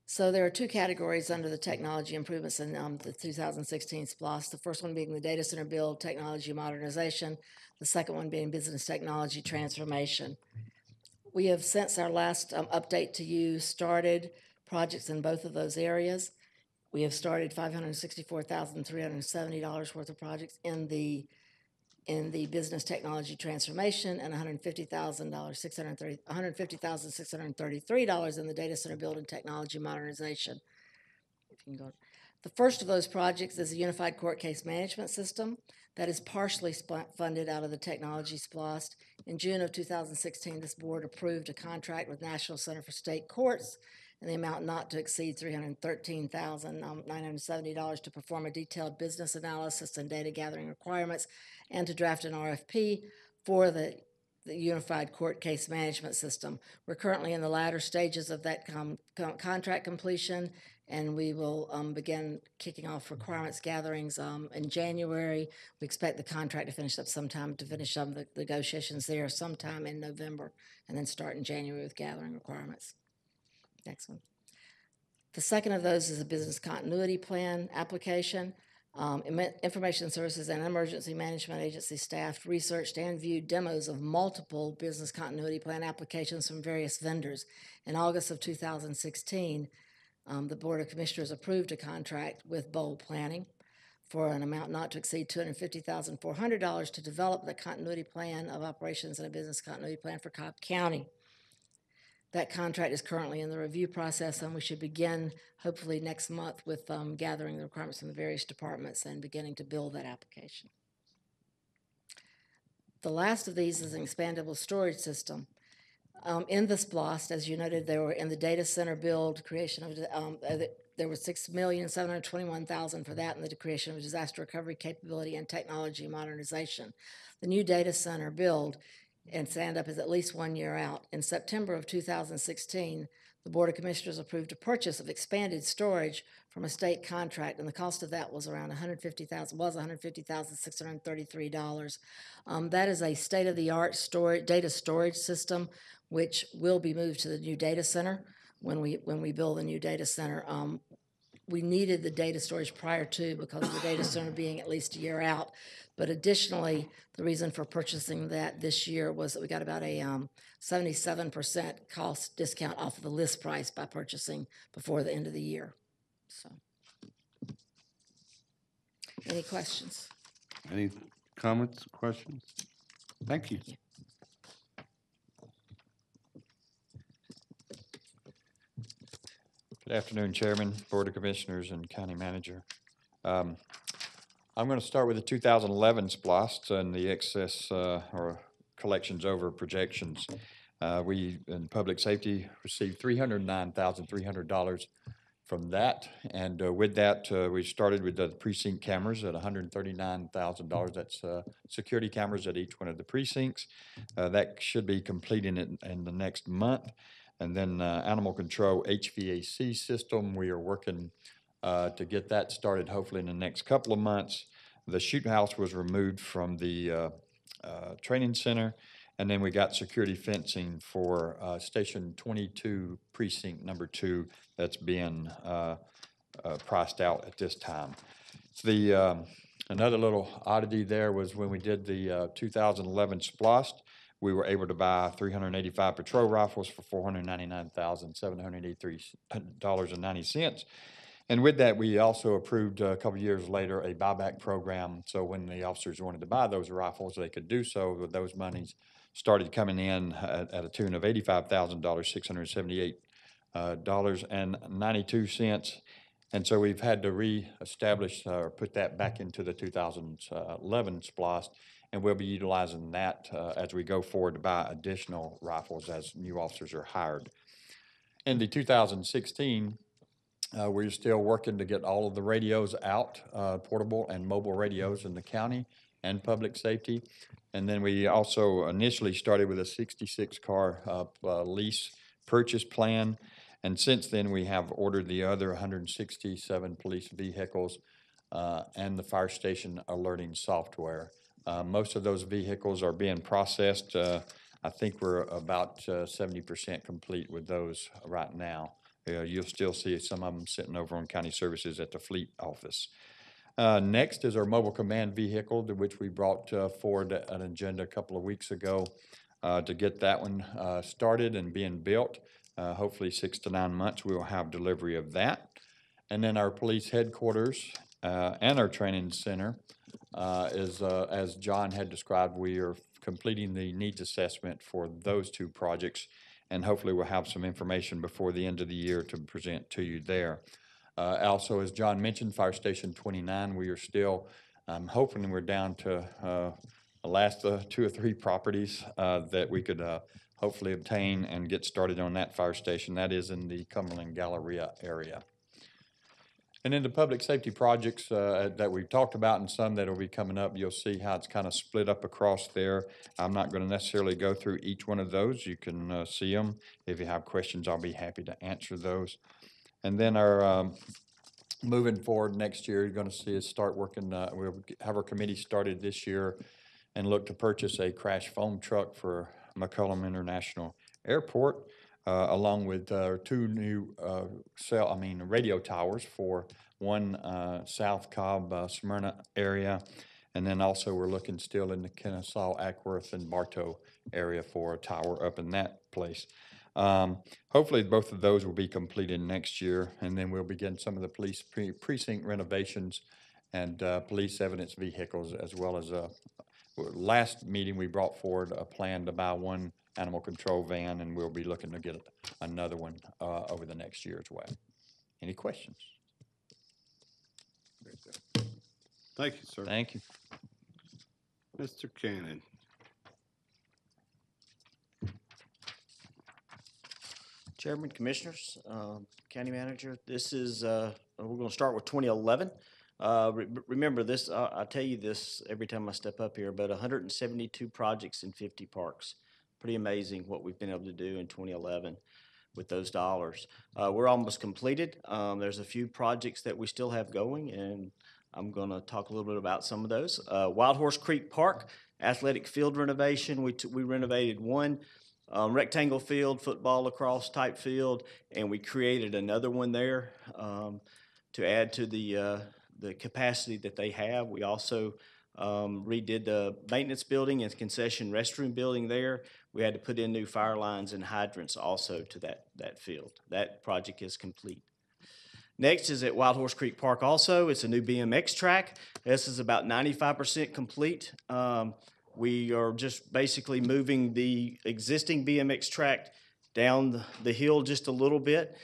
So there are two categories under the technology improvements in the 2016 SPLOST. The first one being the data center build technology modernization, the second one being business technology transformation. We have, since our last update to you, started projects in both of those areas. We have started $564,370 worth of projects in the business technology transformation and $150,633 in the data center build and technology modernization. If you can go. The first of those projects is a unified court case management system that is partially funded out of the technology SPLOST. In June of 2016, this board approved a contract with National Center for State Courts in the amount not to exceed $313,970 to perform a detailed business analysis and data gathering requirements and to draft an RFP for the unified court case management system. We're currently in the latter stages of that contract completion, and we will begin kicking off requirements gatherings in January. We expect the contract to finish up the negotiations there sometime in November, and then start in January with gathering requirements. Next one. The second of those is a business continuity plan application. Information Services and Emergency Management Agency staff researched and viewed demos of multiple business continuity plan applications from various vendors. In August of 2016, the Board of Commissioners approved a contract with Bold Planning for an amount not to exceed $250,400 to develop the continuity plan of operations and a business continuity plan for Cobb County. That contract is currently in the review process, and we should begin hopefully next month with gathering the requirements from the various departments and beginning to build that application. The last of these is an expandable storage system. In the SPLOST, as you noted, there were in the data center build creation of there were $6,721,000 for that, and the creation of a disaster recovery capability and technology modernization. The new data center build and stand up is at least 1 year out. In September of 2016, the Board of Commissioners approved a purchase of expanded storage from a state contract, and the cost of that was around $150,633. That is a state-of-the-art data storage system, which will be moved to the new data center when we build the new data center. We needed the data storage prior to because of the data center being at least a year out. But additionally, the reason for purchasing that this year was that we got about a 77% cost discount off of the list price by purchasing before the end of the year. So, any questions? Any comments, questions? Thank you. Good afternoon, Chairman, Board of Commissioners, and County Manager. I'm going to start with the 2011 SPLOST and the excess or collections over projections. We, in Public Safety, received $309,300 from that, and with that, we started with the precinct cameras at $139,000. That's security cameras at each one of the precincts. That should be completing it in the next month. And then animal control HVAC system, we are working to get that started hopefully in the next couple of months. The shoot house was removed from the training center, and then we got security fencing for Station 22 Precinct number 2 that's being priced out at this time. Another little oddity there was when we did the 2011 SPLOST, we were able to buy 385 patrol rifles for $499,783.90. And with that, we also approved a couple years later a buyback program. So when the officers wanted to buy those rifles, they could do so. With those monies started coming in at a tune of $85,678 $678.92. And so we've had to reestablish or put that back into the 2011 SPLOST, and we'll be utilizing that as we go forward to buy additional rifles as new officers are hired. In the 2016, we're still working to get all of the radios out, portable and mobile radios in the county and public safety. And then we also initially started with a 66-car lease purchase plan. And since then, we have ordered the other 167 police vehicles and the fire station alerting software. Most of those vehicles are being processed. I think we're about 70% complete with those right now. You'll still see some of them sitting over on county services at the fleet office. Next is our mobile command vehicle, which we brought forward an agenda a couple of weeks ago to get that one started and being built. Hopefully 6 to 9 months, we will have delivery of that. And then our police headquarters and our training center is, as John had described, we are completing the needs assessment for those two projects, and hopefully we'll have some information before the end of the year to present to you there. Also, as John mentioned, Fire Station 29, we are still hoping we're down to the last 2 or 3 properties that we could hopefully obtain and get started on that fire station. That is in the Cumberland Galleria area. And then the public safety projects that we've talked about and some that will be coming up, you'll see how it's kind of split up across there. I'm not going to necessarily go through each one of those. You can see them. If you have questions, I'll be happy to answer those. And then our moving forward next year, you're going to see us start working. We'll have our committee started this year and look to purchase a crash foam truck for McCollum International Airport, along with 2 new radio towers for one South Cobb, Smyrna area. And then also we're looking still in the Kennesaw, Ackworth, and Bartow area for a tower up in that place. Hopefully both of those will be completed next year, and then we'll begin some of the police precinct renovations and police evidence vehicles, as well as last meeting we brought forward a plan to buy 1 animal control van, and we'll be looking to get another one over the next year as well. Any questions? Thank you, sir. Thank you. Mr. Cannon. Chairman, Commissioners, County Manager, this is, we're going to start with 2011. Remember this, I tell you this every time I step up here, but 172 projects in 50 parks. Pretty amazing what we've been able to do in 2011 with those dollars. We're almost completed. There's a few projects that we still have going, and I'm going to talk a little bit about some of those. Wild Horse Creek Park, athletic field renovation. We renovated 1 rectangle field, football lacrosse type field, and we created another one there to add to the capacity that they have. We also redid the maintenance building and concession restroom building there. We had to put in new fire lines and hydrants also to that field. That project is complete. Next is at Wild Horse Creek Park also. It's a new BMX track. This is about 95% complete. We are just basically moving the existing BMX track down the hill just a little bit.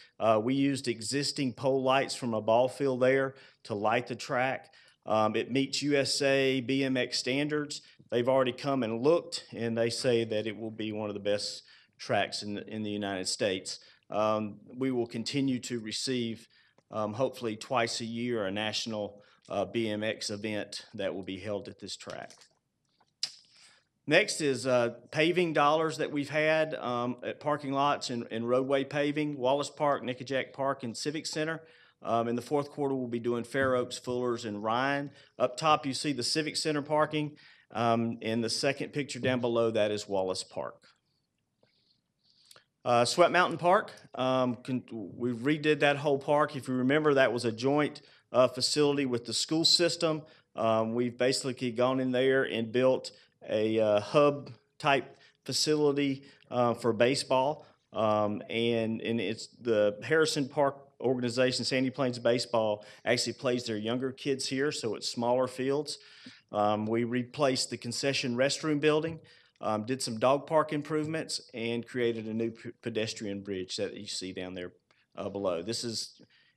We used existing pole lights from a ball field there to light the track. It meets USA BMX standards. They've already come and looked, and they say that it will be one of the best tracks in the United States. We will continue to receive, hopefully twice a year, a national BMX event that will be held at this track. Next is paving dollars that we've had at parking lots and roadway paving, Wallace Park, Nickajack Park, and Civic Center. In the 4th quarter, we'll be doing Fair Oaks, Fullers, and Ryan. Up top, you see the Civic Center parking. In the second picture down below, that is Wallace Park. Sweat Mountain Park, we redid that whole park. If you remember, that was a joint facility with the school system. We've basically gone in there and built a hub-type facility for baseball. And it's the Harrison Park organization, Sandy Plains Baseball, actually plays their younger kids here, so it's smaller fields. We replaced the concession restroom building. Did some dog park improvements and created a new pedestrian bridge that you see down there below.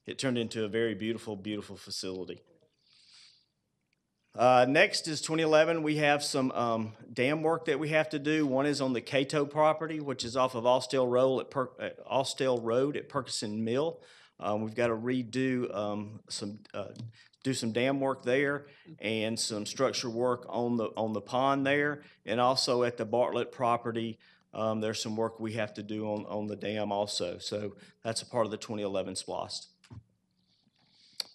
It turned into a very beautiful, beautiful facility. Next is 2011. We have some dam work that we have to do. One is on the Cato property, which is off of Austell Road at Perkison Mill. We've got to redo some dam work there and some structure work on the pond there, and also at the Bartlett property. There's some work we have to do on the dam also. So that's a part of the 2011 SPLOST.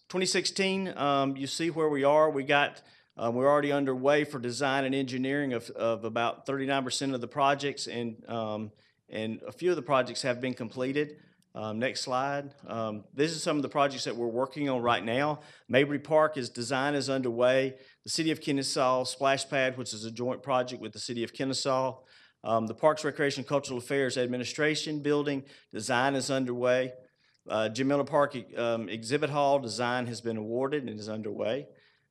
2016, you see where we are. We're already underway for design and engineering of about 39% of the projects, and a few of the projects have been completed. Next slide. These are some of the projects that we're working on right now. Mabry Park design is underway. The City of Kennesaw Splash Pad, which is a joint project with the City of Kennesaw. The Parks, Recreation, and Cultural Affairs Administration building design is underway. Jim Miller Park Exhibit Hall design has been awarded and is underway.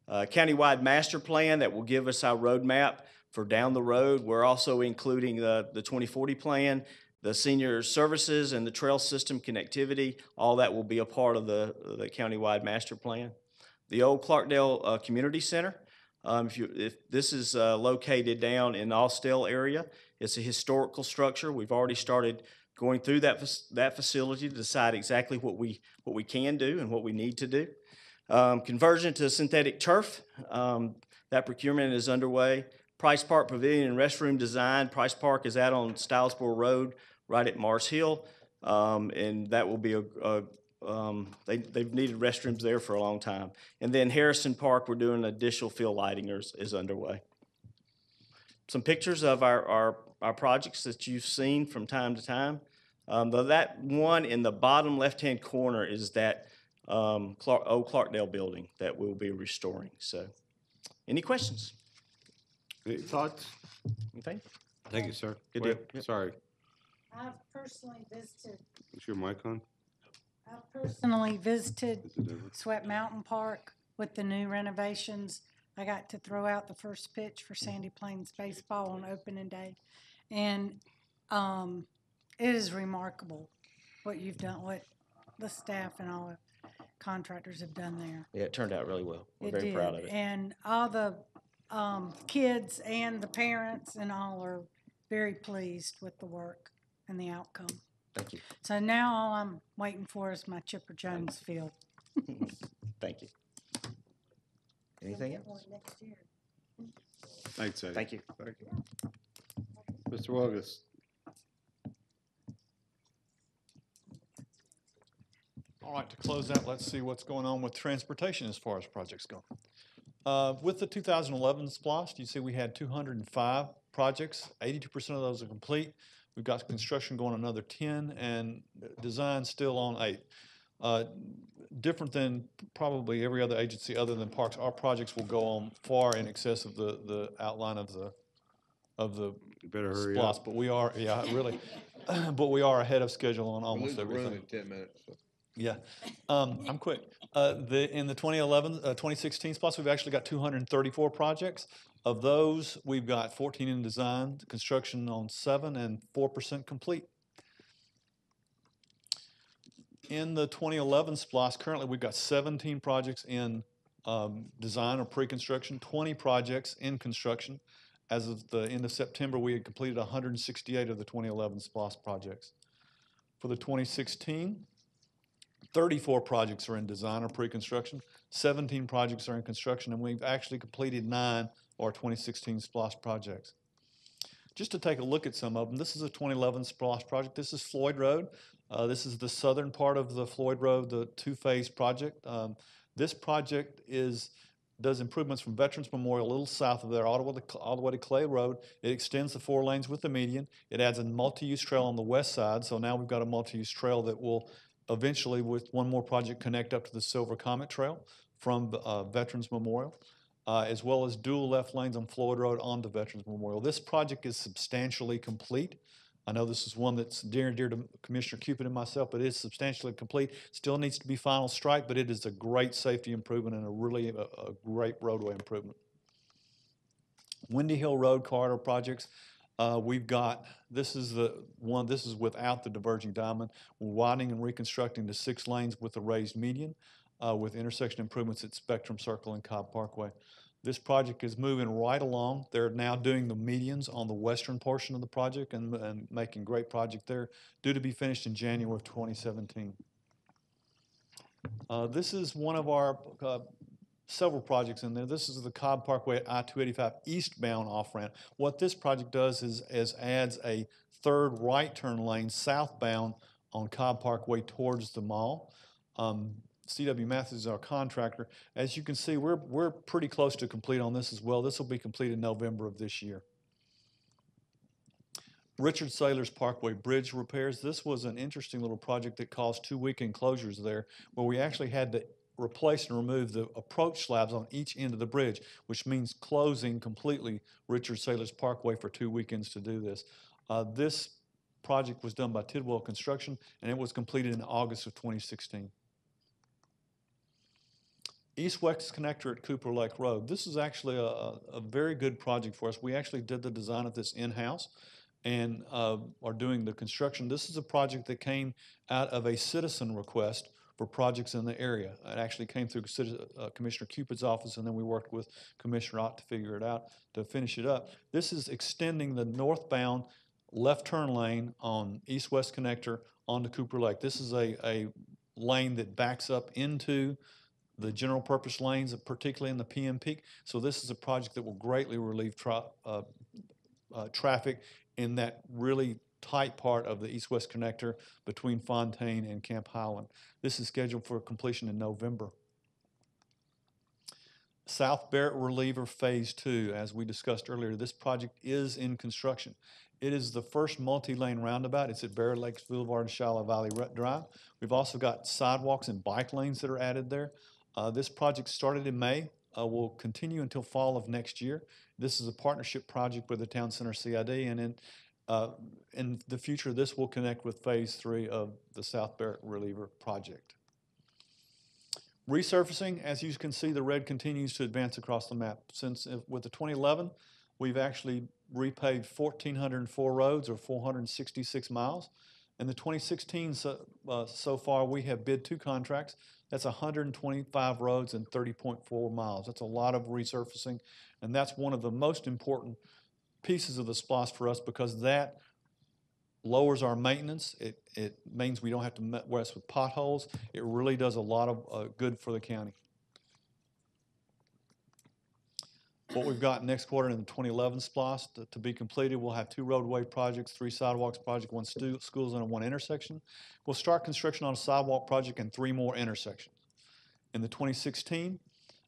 Countywide master plan that will give us our roadmap for down the road. We're also including the 2040 plan, the senior services and the trail system connectivity. All that will be a part of the countywide master plan. The old Clarkdale Community Center. If this is located down in the Austell area, it's a historical structure. We've already started going through that facility to decide exactly what we can do and what we need to do. Conversion to synthetic turf, that procurement is underway. Price Park Pavilion and restroom design. Price Park is out on Stylesboro Road, right at Mars Hill, and that will be they've needed restrooms there for a long time. And then Harrison Park, we're doing additional field lighting is underway. Some pictures of our projects that you've seen from time to time. That one in the bottom left-hand corner is that old Clarkdale building that we'll be restoring. So, any questions? Any thoughts? Anything? Thank you, sir. Good Wait, deal. Sorry. I've personally visited, Is your mic on? Sweat Mountain Park with the new renovations. I got to throw out the first pitch for Sandy Plains baseball on opening day. And it is remarkable what you've done, what the staff and all the contractors have done there. Yeah, it turned out really well. We're very proud of it. And all the kids and the parents and all are very pleased with the work and the outcome. Thank you. So now all I'm waiting for is my Chipper Jones field. Thank you. Anything else? Thanks, Eddie. Thank you. Thank you. Mr. Wilgus. All right, to close out, let's see what's going on with transportation as far as projects go. With the 2011 SPLOST, you see we had 205 projects. 82% of those are complete. We've got construction going on another 10 and design still on 8. Different than probably every other agency other than Parks, our projects will go on far in excess of the outline of the You better hurry SPLOST. up. But we are, yeah, really, but we are ahead of schedule on almost We'll lose the room everything. in 10 minutes. So. Yeah, I'm quick. In the 2016 SPLOST, we've actually got 234 projects. Of those, we've got 14 in design, construction on 7, and 4% complete. In the 2011 SPLOST, currently we've got 17 projects in design or pre-construction, 20 projects in construction. As of the end of September, we had completed 168 of the 2011 SPLOST projects. For the 2016, 34 projects are in design or pre-construction, 17 projects are in construction, and we've actually completed 9 or 2016 SPLOST projects. Just to take a look at some of them, this is a 2011 SPLOST project. This is Floyd Road. This is the southern part of the Floyd Road, the two-phase project. This project is does improvements from Veterans Memorial, a little south of there, all the way to Clay Road. It extends the 4 lanes with the median. It adds a multi-use trail on the west side, so now we've got a multi-use trail that will eventually, with one more project, connect up to the Silver Comet Trail from Veterans Memorial, as well as dual left lanes on Floyd Road onto Veterans Memorial. This project is substantially complete. I know this is one that's dear and dear to Commissioner Cupid and myself, but it is substantially complete. Still needs to be final stripe, but it is a great safety improvement and a great roadway improvement. Windy Hill Road corridor projects. We've got, this is without the diverging diamond. We're widening and reconstructing the 6 lanes with the raised median, with intersection improvements at Spectrum Circle and Cobb Parkway. This project is moving right along. They're now doing the medians on the western portion of the project and making great project there, due to be finished in January of 2017. This is one of our several projects in there. This is the Cobb Parkway at I-285 eastbound off-ramp. What this project does is adds a 3rd right turn lane southbound on Cobb Parkway towards the mall. C.W. Matthews is our contractor. As you can see, we're pretty close to complete on this as well. This will be completed in November of this year. Richard Saylor's Parkway Bridge repairs. This was an interesting little project that caused 2 weekend closures there, where we actually had to replace and remove the approach slabs on each end of the bridge, which means closing completely Richard Saylor's Parkway for 2 weekends to do this. This project was done by Tidwell Construction, and it was completed in August of 2016. East-West Connector at Cooper Lake Road. This is actually a very good project for us. We actually did the design of this in-house and are doing the construction. This is a project that came out of a citizen request for projects in the area. It actually came through Commissioner Cupid's office, and then we worked with Commissioner Ott to figure it out, to finish it up. This is extending the northbound left turn lane on East-West Connector onto Cooper Lake. This is a lane that backs up into the general purpose lanes, particularly in the PM peak. So this is a project that will greatly relieve traffic in that really tight part of the east-west connector between Fontaine and Camp Highland. This is scheduled for completion in November. South Barrett Reliever Phase 2, as we discussed earlier, this project is in construction. It is the first multi-lane roundabout. It's at Barrett Lakes Boulevard and Shiloh Valley Drive. We've also got sidewalks and bike lanes that are added there. This project started in May, will continue until fall of next year. This is a partnership project with the Town Center CID, and in the future, this will connect with Phase 3 of the South Barrett Reliever project. Resurfacing, as you can see, the red continues to advance across the map. With the 2011, we've actually repaved 1,404 roads, or 466 miles. In the 2016, so far, we have bid 2 contracts. That's 125 roads and 30.4 miles. That's a lot of resurfacing, and that's one of the most important pieces of the SPLOST for us, because that lowers our maintenance. It means we don't have to mess with potholes. It really does a lot of good for the county. What we've got next quarter in the 2011 SPLOST to be completed, we'll have 2 roadway projects, 3 sidewalks projects, 1 school zone, and 1 intersection. We'll start construction on a sidewalk project and 3 more intersections. In the 2016,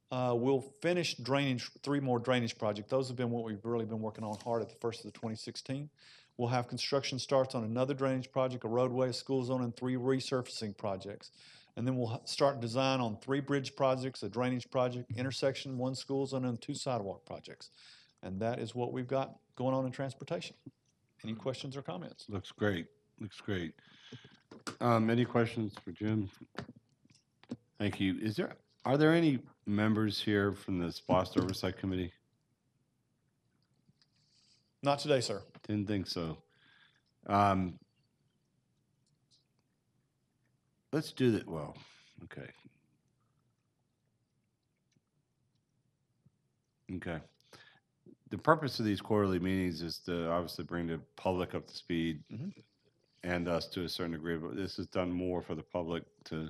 we'll finish 3 more drainage projects. Those have been what we've really been working on hard at the first of the 2016. We'll have construction starts on another drainage project, a roadway, a school zone, and 3 resurfacing projects. And then we'll start design on 3 bridge projects, a drainage project, intersection, 1 school zone, and 2 sidewalk projects. And that is what we've got going on in transportation. Any questions or comments? Looks great. Looks great. Any questions for Jim? Thank you. Are there any members here from the SPLOST Oversight Committee? Not today, sir. Didn't think so. Let's do that. Well, okay. Okay. The purpose of these quarterly meetings is to obviously bring the public up to speed and us to a certain degree, but this is done more for the public to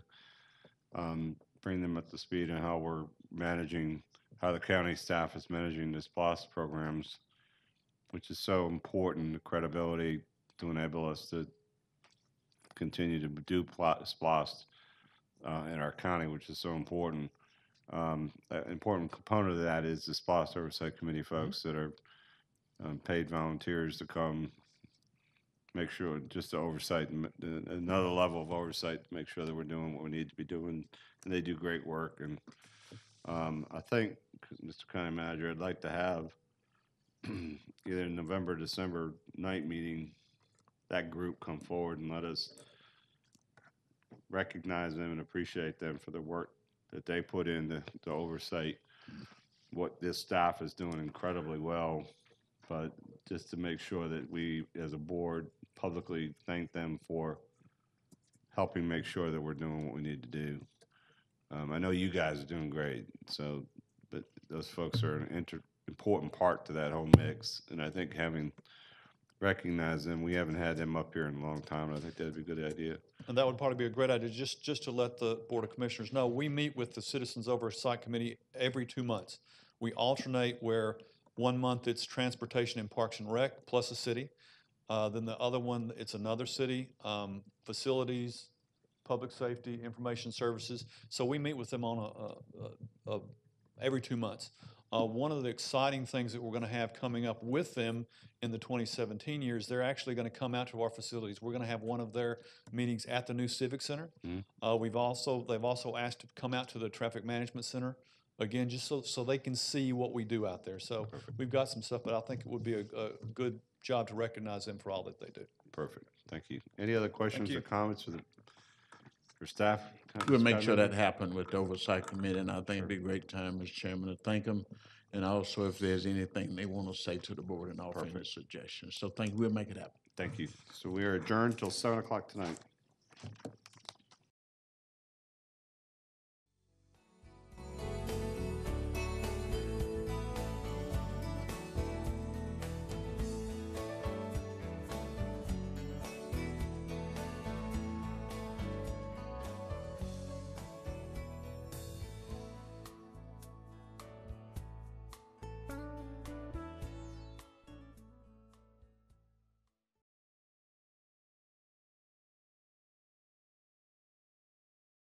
bring them up to speed on how we're managing, how the county staff is managing the SPLOST programs, which is so important, the credibility to enable us to continue to do SPLOST in our county, which is so important. An important component of that is the SPOS Oversight Committee folks that are paid volunteers to come make sure, just to oversight, another level of oversight to make sure that we're doing what we need to be doing. And they do great work. And I think, Mr. County Manager, I'd like to have either November, December night meeting, that group come forward and let us recognize them and appreciate them for the work that they put in to oversight what this staff is doing incredibly well. But just to make sure that we, as a board, publicly thank them for helping make sure that we're doing what we need to do. I know you guys are doing great, so, but those folks are an important part to that whole mix. And I think having recognized them, we haven't had them up here in a long time, and I think that'd be a good idea. And that would probably be a great idea, just to let the Board of Commissioners know, we meet with the Citizens Oversight Committee every 2 months. We alternate where 1 month it's Transportation and Parks and Rec plus a city. Then the other one, it's another city, Facilities, Public Safety, Information Services. So we meet with them on every 2 months. One of the exciting things that we're going to have coming up with them in the 2017 years, they're actually going to come out to our facilities. We're going to have one of their meetings at the new Civic Center. They've also asked to come out to the Traffic Management Center, again, just so they can see what we do out there. So we've got some stuff, but I think it would be a good job to recognize them for all that they do. Perfect. Thank you. Any other questions you. or comments for staff? We'll make sure that happen with the Oversight Committee, and I think it'd be a great time, Mr. Chairman, to thank them. And also if there's anything they want to say to the board and offer any suggestions. So we'll make it happen. Thank you. So we are adjourned till 7 o'clock tonight.